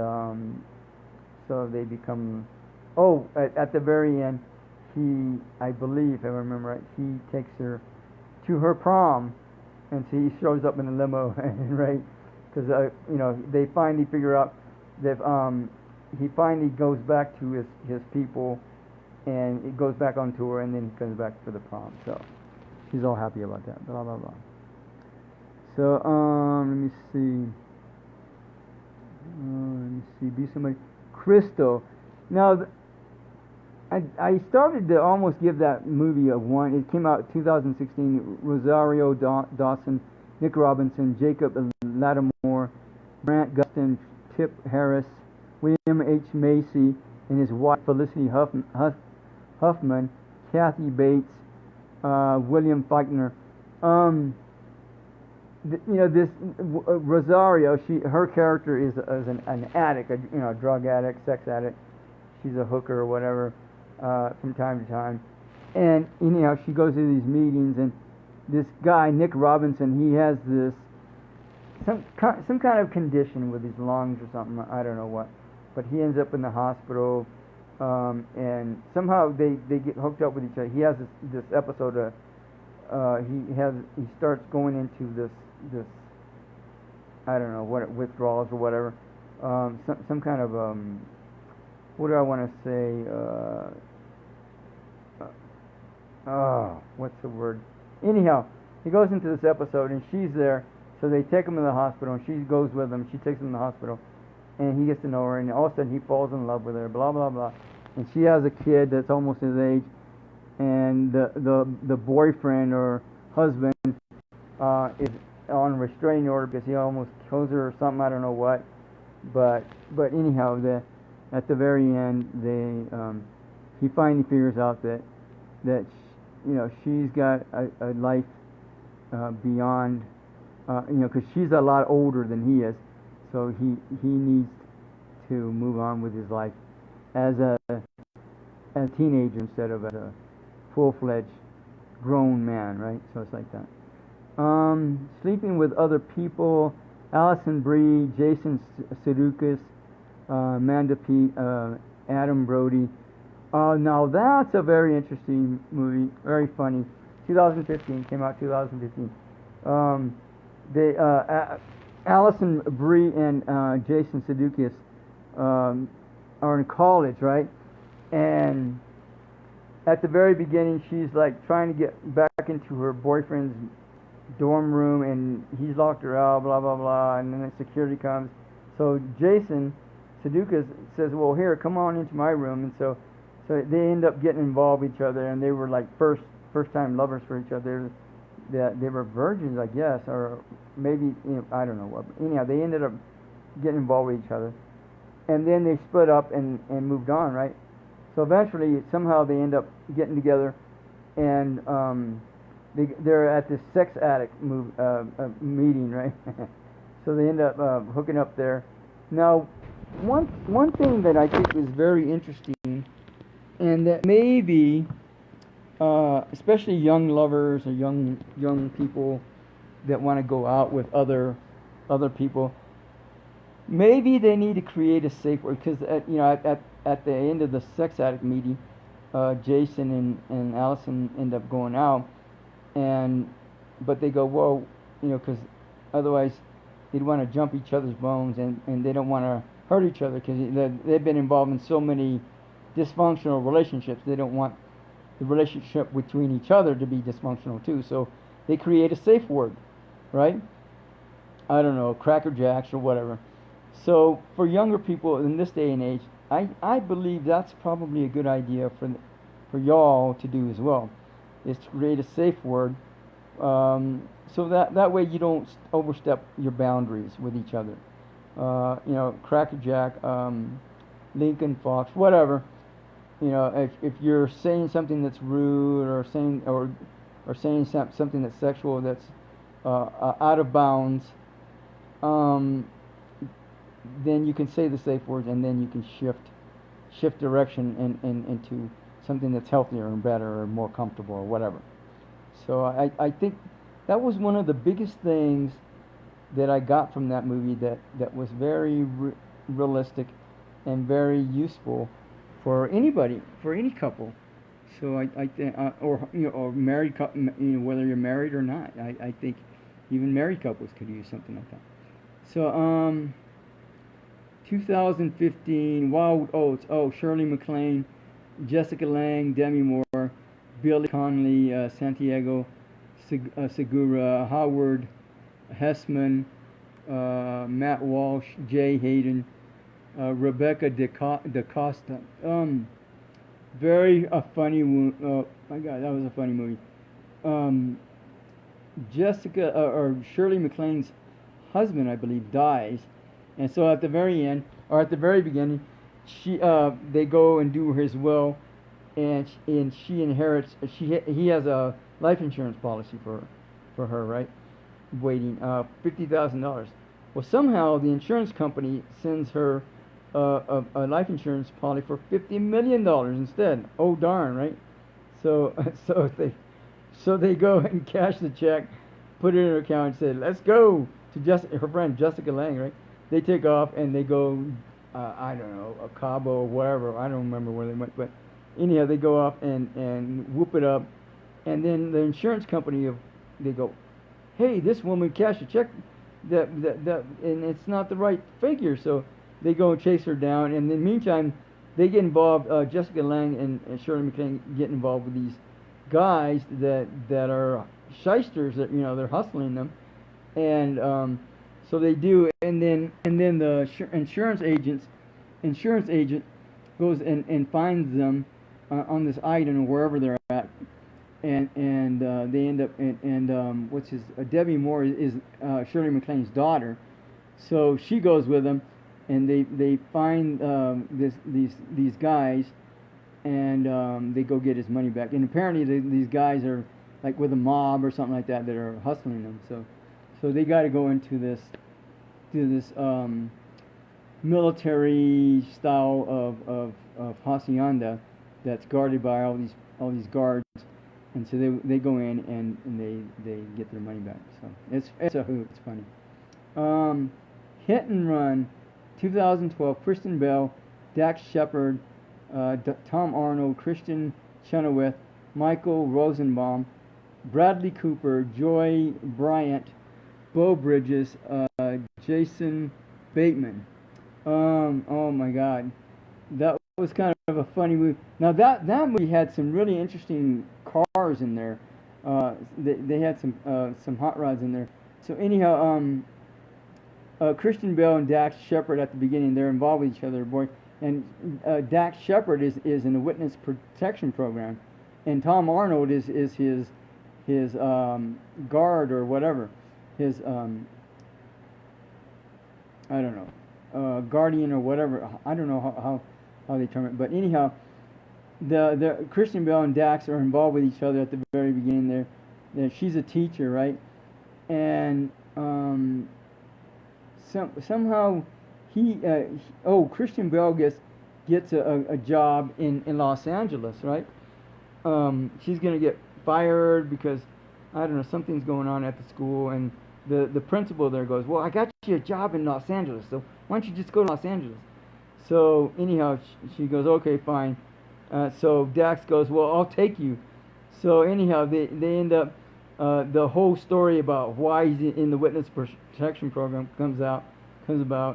so they become. Oh, at the very end, I believe, if I remember right, he takes her to her prom, and he shows up in a limo, right? Because they finally figure out that he finally goes back to his people, and it goes back on tour, and then he comes back for the prom. So he's all happy about that. Blah blah blah. So let me see. Be somebody. Krystal. Now. I started to almost give that movie a 1. It came out 2016. Rosario Dawson, Nick Robinson, Jacob Lattimore, Grant Gustin, Tip Harris, William H. Macy, and his wife Felicity Huffman, Kathy Bates, William Feichtner. This Rosario, her character is an addict, a drug addict, sex addict. She's a hooker or whatever. From time to time, and anyhow, she goes to these meetings, and this guy Nick Robinson, he has this some kind of condition with his lungs or something. I don't know what, but he ends up in the hospital, and somehow they get hooked up with each other. He has this episode. He starts going into this I don't know what withdrawals or whatever. Some kind of what do I want to say? What's the word? Anyhow, he goes into this episode, and she's there, so they take him to the hospital, and she goes with him. She takes him to the hospital, and he gets to know her, and all of a sudden he falls in love with her, blah, blah, blah. And she has a kid that's almost his age, and the boyfriend or husband is on restraining order because he almost kills her or something, I don't know what. But anyhow, at the very end, he finally figures out that she's got a life beyond, because she's a lot older than he is, so he needs to move on with his life as a teenager instead of as a full-fledged grown man, right? So it's like that. Sleeping with other people: Allison Brie, Jason Sudeikis, Amanda Peet, Adam Brody. Now that's a very interesting movie, very funny. 2015, came out 2015. Allison Brie and Jason Sudeikis are in college, right? And at the very beginning, she's like trying to get back into her boyfriend's dorm room, and he's locked her out, blah blah blah. And then the security comes. So Jason Sudeikis says, "Well, here, come on into my room." And so they end up getting involved with each other, and they were like first time lovers for each other. They were virgins, I guess, or maybe, I don't know what. But anyhow, they ended up getting involved with each other, and then they split up and moved on, right? So eventually, somehow they end up getting together, and they're at this sex addict meeting, right? So they end up hooking up there. Now, one thing that I think was very interesting, and that maybe, especially young lovers or young people that want to go out with other people, maybe they need to create a safe word, because at the end of the sex addict meeting, Jason and Allison end up going out, but they go, well, because otherwise they'd want to jump each other's bones, and they don't want to hurt each other, because they've been involved in so many dysfunctional relationships. They don't want the relationship between each other to be dysfunctional too. So they create a safe word, right? I don't know, Cracker Jacks or whatever. So for younger people in this day and age, I believe that's probably a good idea for y'all to do as well, is to create a safe word, so that way you don't overstep your boundaries with each other. Cracker Jack, Lincoln Fox, whatever. If you're saying something that's rude, or saying something that's sexual, that's out of bounds, then you can say the safe words, and then you can shift direction into something that's healthier and better or more comfortable or whatever. So I think that was one of the biggest things that I got from that movie, that was very realistic and very useful for anybody, for any couple. So I think, or married couple, whether you're married or not, I think even married couples could use something like that. So 2015, Wild Oats. Oh, Shirley MacLaine, Jessica Lange, Demi Moore, Billy Connolly, Santiago Segura, Howard Hessman, Matt Walsh, Jay Hayden, Rebecca DaCosta. Very funny. Oh my God, that was a funny movie. Jessica or Shirley MacLaine's husband, I believe, dies, and so at the very end, or at the very beginning, they go and do his will, and she inherits. He has a life insurance policy for her, right? Waiting $50,000. Well, somehow the insurance company sends her a life insurance policy for $50 million instead. Oh darn, right? So they go and cash the check, put it in her account, and say, "Let's go to her friend Jessica Lange," right? They take off and they go, I don't know, a Cabo or wherever. I don't remember where they went, but anyhow, they go off and whoop it up, and then the insurance company, they go, "Hey, this woman cashed a check that and it's not the right figure," so they go and chase her down, and in the meantime, they get involved. Jessica Lange and Shirley MacLaine get involved with these guys that are shysters, that they're hustling them, and so they do, and then the insurance agent goes and finds them on this island or wherever they're at, and they end up, and what's his Debbie Moore is Shirley MacLaine's daughter, so she goes with them, and they find these guys, and they go get his money back, and apparently these guys are like with a mob or something like that are hustling them, so they got to go into this military style of hacienda that's guarded by all these guards, and so they go in and they get their money back. So it's a hoot. It's funny. Hit and Run, 2012. Kristen Bell, Dax Shepard, Tom Arnold, Christian Chenoweth, Michael Rosenbaum, Bradley Cooper, Joy Bryant, Beau Bridges, Jason Bateman. Oh my God, that was kind of a funny movie. Now that movie had some really interesting cars in there. They had some hot rods in there. So anyhow, Christian Bale and Dax Shepard at the beginning, they're involved with each other, boy. And Dax Shepard is in a witness protection program, and Tom Arnold is his guard or whatever, his I don't know, guardian or whatever. I don't know how they term it, but anyhow, the Christian Bale and Dax are involved with each other at the very beginning. She's a teacher, right? And somehow Christian Bale gets a job in Los Angeles, right? She's gonna get fired because I don't know, something's going on at the school, and the principal there goes, well, I got you a job in Los Angeles, so why don't you just go to Los Angeles? So anyhow, she goes, okay, fine. So Dax goes, well, I'll take you. So anyhow, they end up, the whole story about why he's in the witness protection program comes about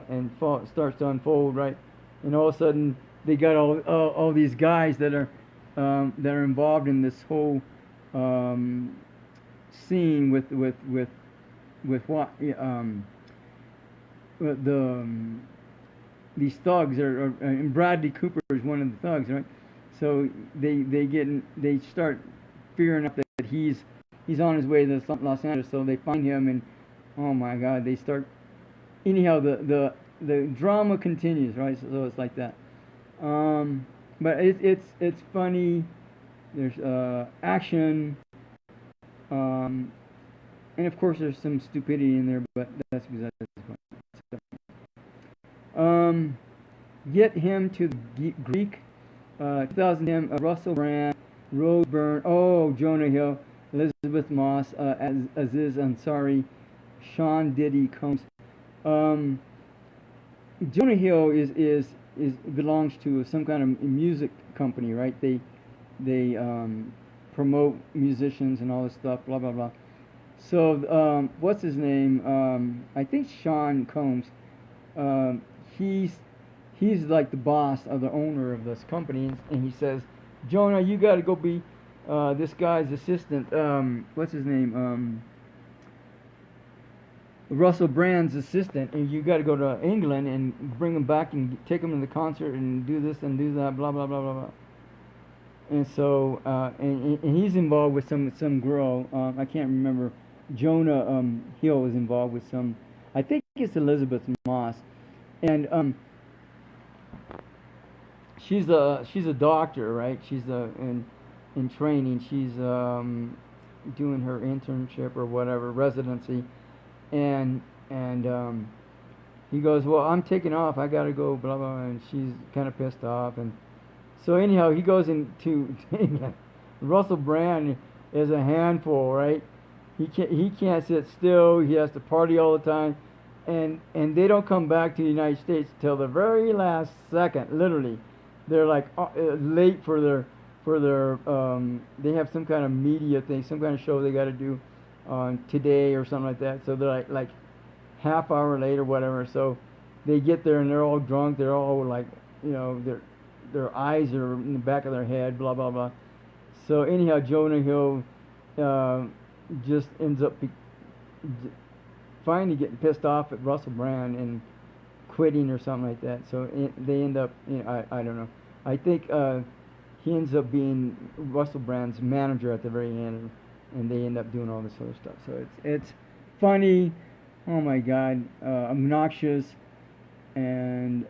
and starts to unfold, right? And all of a sudden, they got all these guys that are involved in this whole scene with what these thugs and Bradley Cooper is one of the thugs, right? So they start fearing up that he's on his way to Los Angeles. So they find him, and oh my God, they start. Anyhow, the drama continues, right? So it's like that. But it's funny. There's action, and of course there's some stupidity in there, but that's because that's get him to the Greek. 2010, Russell Brand, Rose Byrne, Jonah Hill, Elizabeth Moss, Aziz Ansari, Sean Diddy Combs. Jonah Hill is belongs to some kind of music company, right? They promote musicians and all this stuff, blah blah blah. So what's his name? I think Sean Combs. He's like the boss of the owner of this company, and he says, Jonah, you got to go be this guy's assistant. What's his name? Russell Brand's assistant, and you got to go to England and bring him back and take him to the concert and do this and do that, blah blah blah blah blah. And so, and he's involved with some girl. I can't remember. Jonah Hill is involved with some. I think it's Elizabeth Moss, and she's a doctor, right? She's in training. She's doing her internship or whatever, residency, and he goes, well, I'm taking off. I gotta go, blah blah. And she's kind of pissed off, and so anyhow, he goes into Russell Brand is a handful, right? He can't sit still. He has to party all the time, and they don't come back to the United States till the very last second, literally. They're like late for their they have some kind of media thing, some kind of show they got to do on today or something like that. So they're like half hour late or whatever. So they get there and they're all drunk. They're all like, their eyes are in the back of their head, blah blah blah. So anyhow, Jonah Hill just ends up finally getting pissed off at Russell Brand and quitting or something like that. So they end up, I don't know. I think he ends up being Russell Brand's manager at the very end, and they end up doing all this other stuff. So it's funny. Oh my God, obnoxious, and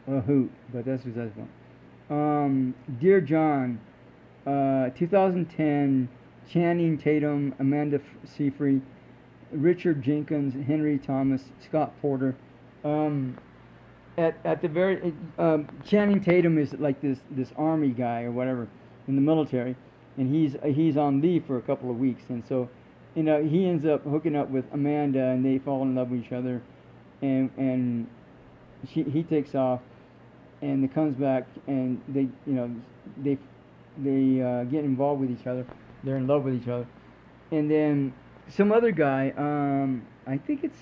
a hoot. But that's one. Dear John, 2010, Channing Tatum, Amanda Seyfried, Richard Jenkins, Henry Thomas, Scott Porter. At the very Channing Tatum is like this army guy or whatever in the military, and he's on leave for a couple of weeks, and so he ends up hooking up with Amanda, and they fall in love with each other, and he takes off, and it comes back, and they get involved with each other. They're in love with each other, and then some other guy, I think it's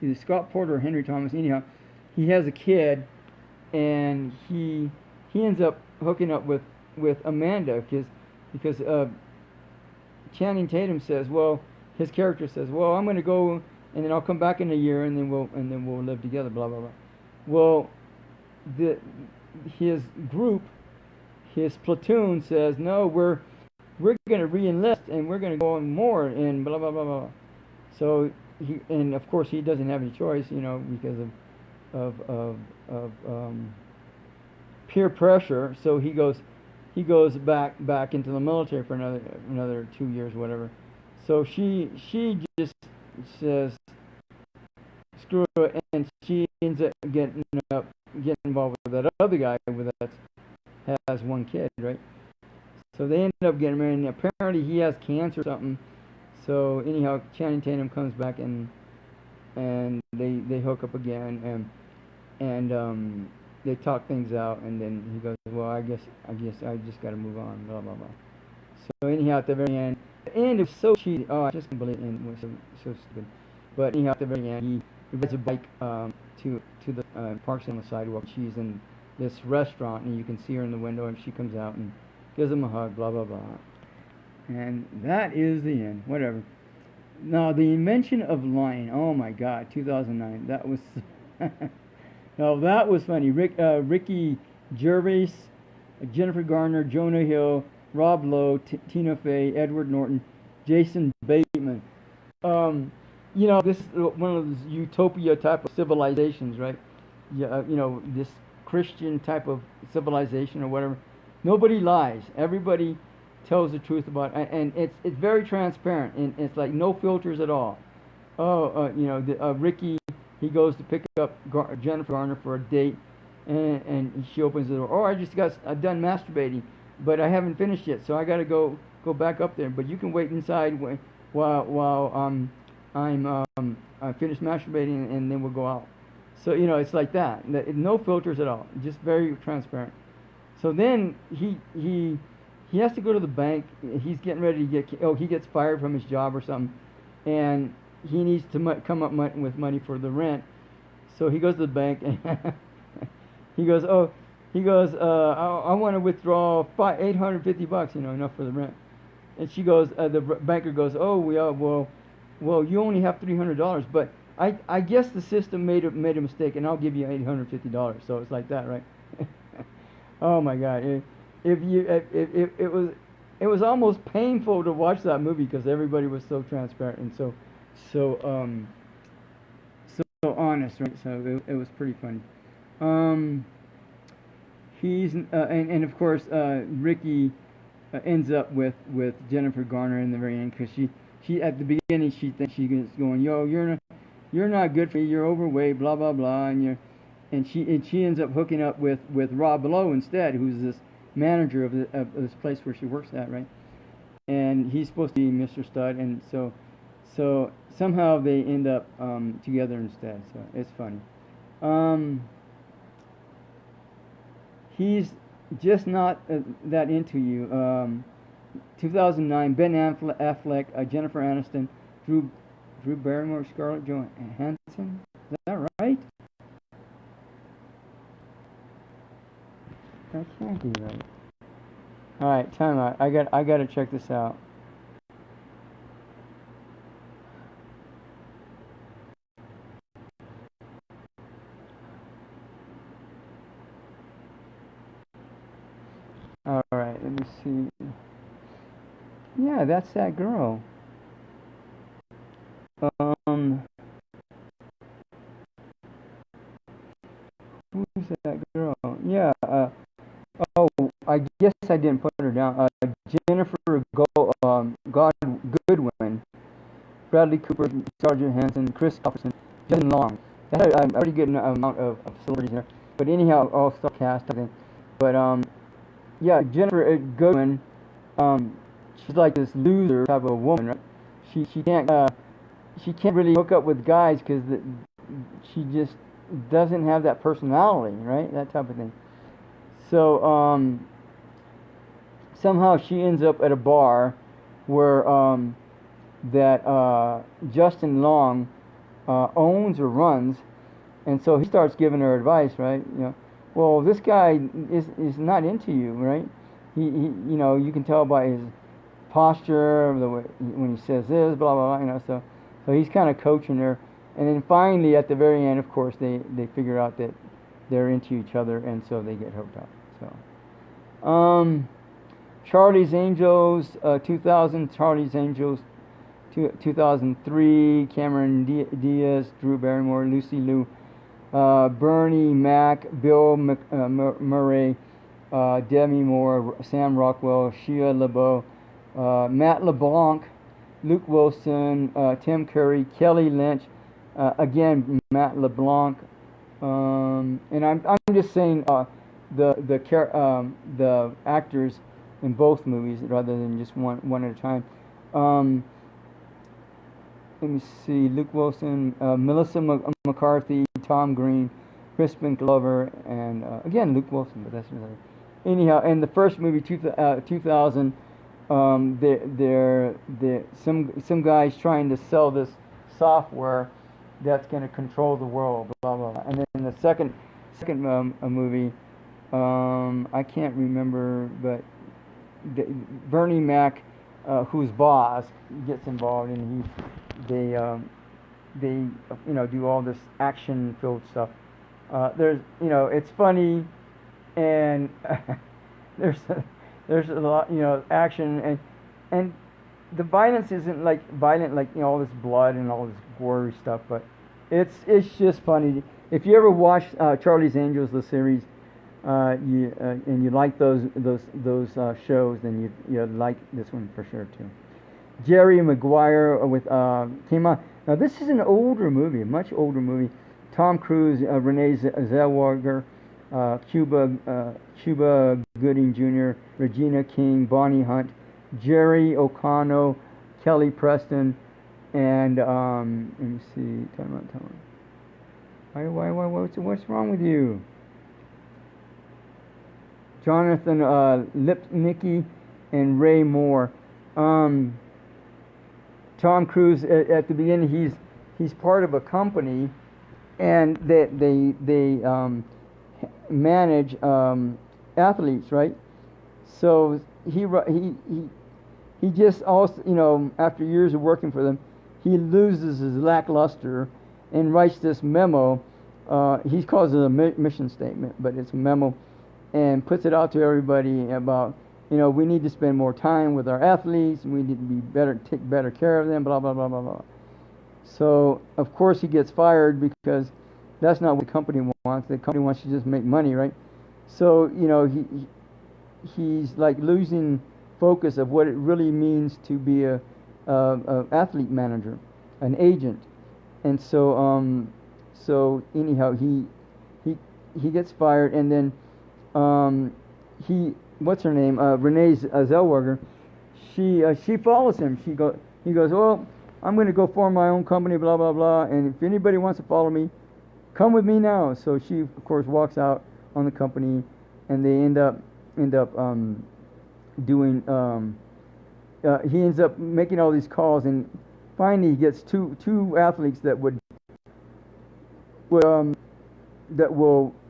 either Scott Porter or Henry Thomas. Anyhow, he has a kid, and he ends up hooking up with Amanda because Channing Tatum says, well, his character says, well, I'm going to go, and then I'll come back in a year, and then we'll live together, blah blah blah. Well, his group, his platoon says, no, we're going to re-enlist, and we're going to go on more, and blah blah blah blah. So and of course he doesn't have any choice, because of peer pressure. So he goes back into the military for another 2 years, whatever. So she just says, screw it, and she ends up getting involved with that other guy that has one kid, right? So they end up getting married, and apparently he has cancer or something. So anyhow, Channing Tatum comes back, and they hook up again, and they talk things out, and then he goes, well, I guess I just got to move on, blah blah blah. So anyhow, at the very end, the end is so cheesy. Oh, I just can't believe the end was so stupid. But anyhow, at the very end, he rides a bike to the parks on the sidewalk. She's in this restaurant, and you can see her in the window, and she comes out and gives him a hug, blah blah blah. And that is the end. Whatever. Now, the invention of lying. Oh my God, 2009. That was. No, that was funny. Ricky Gervais, Jennifer Garner, Jonah Hill, Rob Lowe, Tina Fey, Edward Norton, Jason Bateman. This is one of those utopia type of civilizations, right? Yeah, this Christian type of civilization or whatever. Nobody lies. Everybody tells the truth about it, and it's very transparent, and it's like no filters at all. Ricky, he goes to pick up Jennifer Garner for a date, and she opens the door. Oh, I just got done masturbating, but I haven't finished yet, so I got to go back up there. But you can wait inside while I finish masturbating, and then we'll go out. So it's like that. No filters at all. Just very transparent. So then he has to go to the bank. He's getting ready to he gets fired from his job or something, and he needs to come up with money for the rent. So he goes to the bank, and he goes, I want to withdraw $850, enough for the rent. And she goes, the banker goes, well, you only have $300, but I guess the system made a mistake, and I'll give you $850. So it's like that, right? Oh my God! It was almost painful to watch that movie because everybody was so transparent and so honest, right? So it was pretty funny. He's and of course Ricky ends up with Jennifer Garner in the very end, because she at the beginning she thinks she's going, yo, you're not good for me, you're overweight, blah blah blah, and she ends up hooking up with Rob Lowe instead, who's this manager of this place where she works at, right? And he's supposed to be Mr. Stud, and so somehow they end up together instead. So it's funny. He's just not that into you. 2009, Ben Affleck, Jennifer Aniston, Drew Barrymore, Scarlett Johansson. Is that right? That can't be right. All right, time out. I got to check this out. All right, let me see. Yeah, that's that girl. Who's that girl? Yeah. I guess I didn't put her down. Jennifer Goodwin, Bradley Cooper, Sergeant Hansen, Chris Christopherson, Justin Long. That had a pretty good amount of celebrities there. But anyhow, all star cast, I think. But yeah, Jennifer Goodwin, she's like this loser type of woman, right? She can't really hook up with guys because she just doesn't have that personality, right? That type of thing. So somehow she ends up at a bar where that Justin Long owns or runs, and so he starts giving her advice, right? Well, this guy is not into you, right? He you can tell by his posture, the way when he says this, blah blah blah, so he's kind of coaching her, and then finally at the very end, of course, they figure out that they're into each other, and so they get hooked up. So, Charlie's Angels, 2000, Charlie's Angels, 2003, Cameron Diaz, Drew Barrymore, Lucy Liu, Bernie Mac, Bill Murray, Demi Moore, Sam Rockwell, Shia LaBeouf, Matt LeBlanc, Luke Wilson, Tim Curry, Kelly Lynch, Again, Matt LeBlanc, and I'm just saying the actors in both movies rather than just one at a time. Um, Let me see: Luke Wilson, Melissa McCarthy, Tom Green, Crispin Glover, and again Luke Wilson. But that's another. Anyhow, in the first movie, 2000, they're some guys trying to sell this software that's going to control the world. Blah blah blah. And then in the second movie, I can't remember, but Bernie Mac, who's boss, gets involved, and they do all this action filled stuff. There's it's funny, and there's a lot action, and the violence isn't like violent like all this blood and all this gory stuff, but it's just funny. If you ever watch Charlie's Angels, the series, and you like those shows, then you like this one for sure too. Jerry McGuire with came out. Now this is an older movie, a much older movie. Tom Cruise, Renee Zellweger, Cuba Gooding Jr., Regina King, Bonnie Hunt, Jerry O'Connell, Kelly Preston, and let me see. Time out. Why? What's wrong with you? Jonathan Lipnicki and Ray Moore. Tom Cruise at the beginning, he's part of a company, and they manage athletes, right? So he just also after years of working for them, he loses his lackluster and writes this memo. He calls it a mission statement, but it's a memo, and puts it out to everybody about we need to spend more time with our athletes, and we need to be take better care of them, blah blah blah blah blah. So of course he gets fired because that's not what the company wants. The company wants to just make money, right? So he's like losing focus of what it really means to be a athlete manager, an agent, and so anyhow he gets fired, and then what's her name? Renee Zellweger. She follows him. He goes, well, I'm going to go form my own company, blah blah blah. And if anybody wants to follow me, come with me now. So she, of course, walks out on the company, and they end up doing. He ends up making all these calls, and finally he gets two athletes that will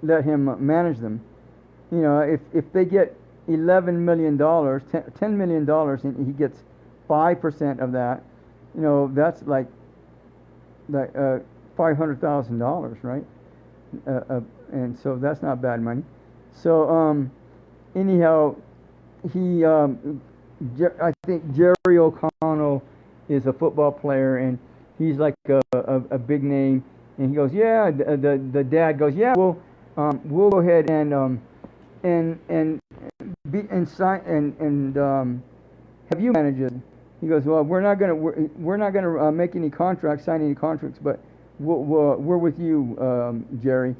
let him manage them. If they get $11 million, $10 million, and he gets 5% of that, that's like $500,000, right? And so that's not bad money. So anyhow, I think Jerry O'Connell is a football player, and he's like a big name. And he goes, yeah. The dad goes, yeah. We'll go ahead and sign and have you manage it. He goes, well, we're not gonna make any contracts, sign any contracts, but we're with you, Jerry.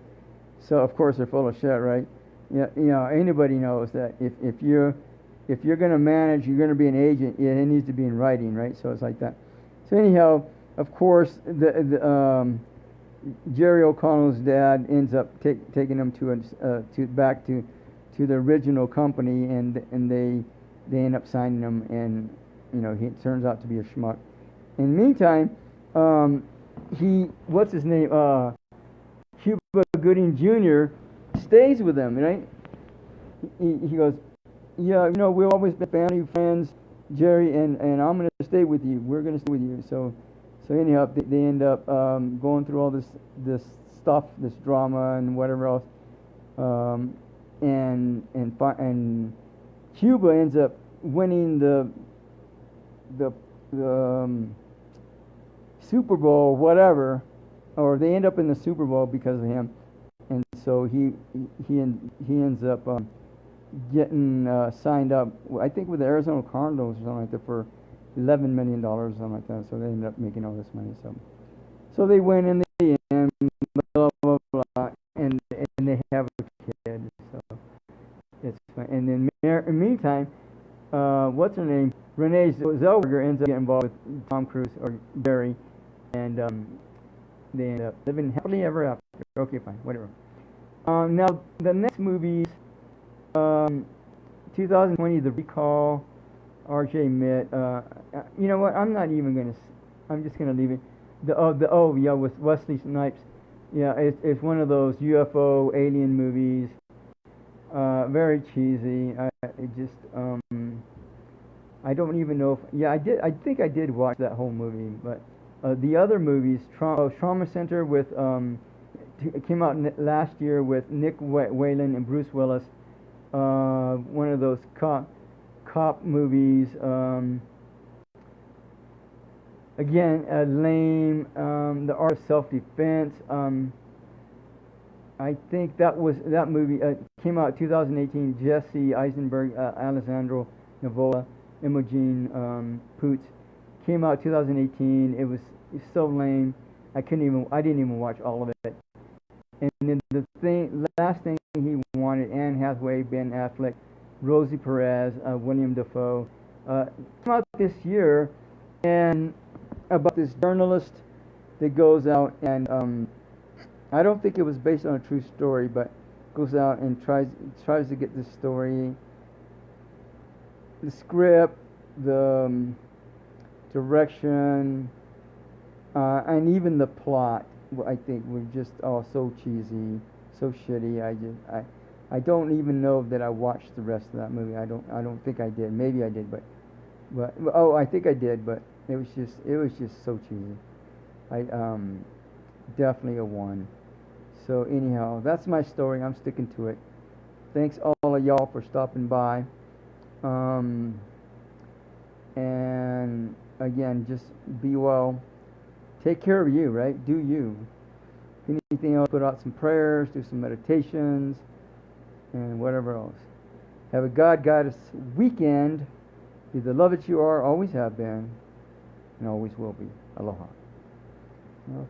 So of course they're full of shit, right? Yeah, anybody knows that if you're gonna manage, you're gonna be an agent. It needs to be in writing, right? So it's like that. So anyhow, of course, Jerry O'Connell's dad ends up taking him back to the original company, and they end up signing him, and he turns out to be a schmuck. In the meantime, what's his name? Cuba Gooding Jr. stays with them, right? He goes, yeah, we've always been family friends, Jerry, and I'm gonna stay with you. We're gonna stay with you. So anyhow, they end up going through all this stuff, this drama and whatever else, and Cuba ends up winning the Super Bowl, whatever, or they end up in the Super Bowl because of him, and so he ends up getting signed up, I think, with the Arizona Cardinals or something like that for $11 million or something like that. So they ended up making all this money. So So they win in the end, blah blah blah, and they have a kid. So it's fun. And then in the meantime, what's her name? Renee Zellweger ends up getting involved with Tom Cruise or Barry, and they end up living happily ever after. Okay, fine, whatever. Now the next movies, 2020, The Recall, R.J. Mitt. You know what? I'm not even gonna. I'm just gonna leave it. Yeah, with Wesley Snipes. Yeah, it's one of those UFO alien movies. Very cheesy. I don't even know if. Yeah, I did. I think I did watch that whole movie, but the other movies, Trauma Center with it came out last year with Nick Whalen and Bruce Willis. One of those cop movies. Again, lame. The Art of Self-Defense. I think that movie came out 2018. Jesse Eisenberg, Alessandro Nivola, Imogen Poots. Came out 2018. It's so lame. I didn't even watch all of it. And then last thing he wanted, Anne Hathaway, Ben Affleck, Rosie Perez, William Dafoe, came out this year, and about this journalist that goes out and I don't think it was based on a true story, but goes out and tries to get the story, the script, the direction, and even the plot. I think were just all so cheesy, so shitty. I don't even know that I watched the rest of that movie. I don't think I did. Maybe I did, but I think I did. But it was just so cheesy. Definitely a 1. So anyhow, that's my story. I'm sticking to it. Thanks all of y'all for stopping by. And again, just be well. Take care of you, right? Do you. If anything else, put out some prayers, do some meditations, and whatever else. Have a God-Goddess weekend. Be the love that you are, always have been, and always will be. Aloha. Well,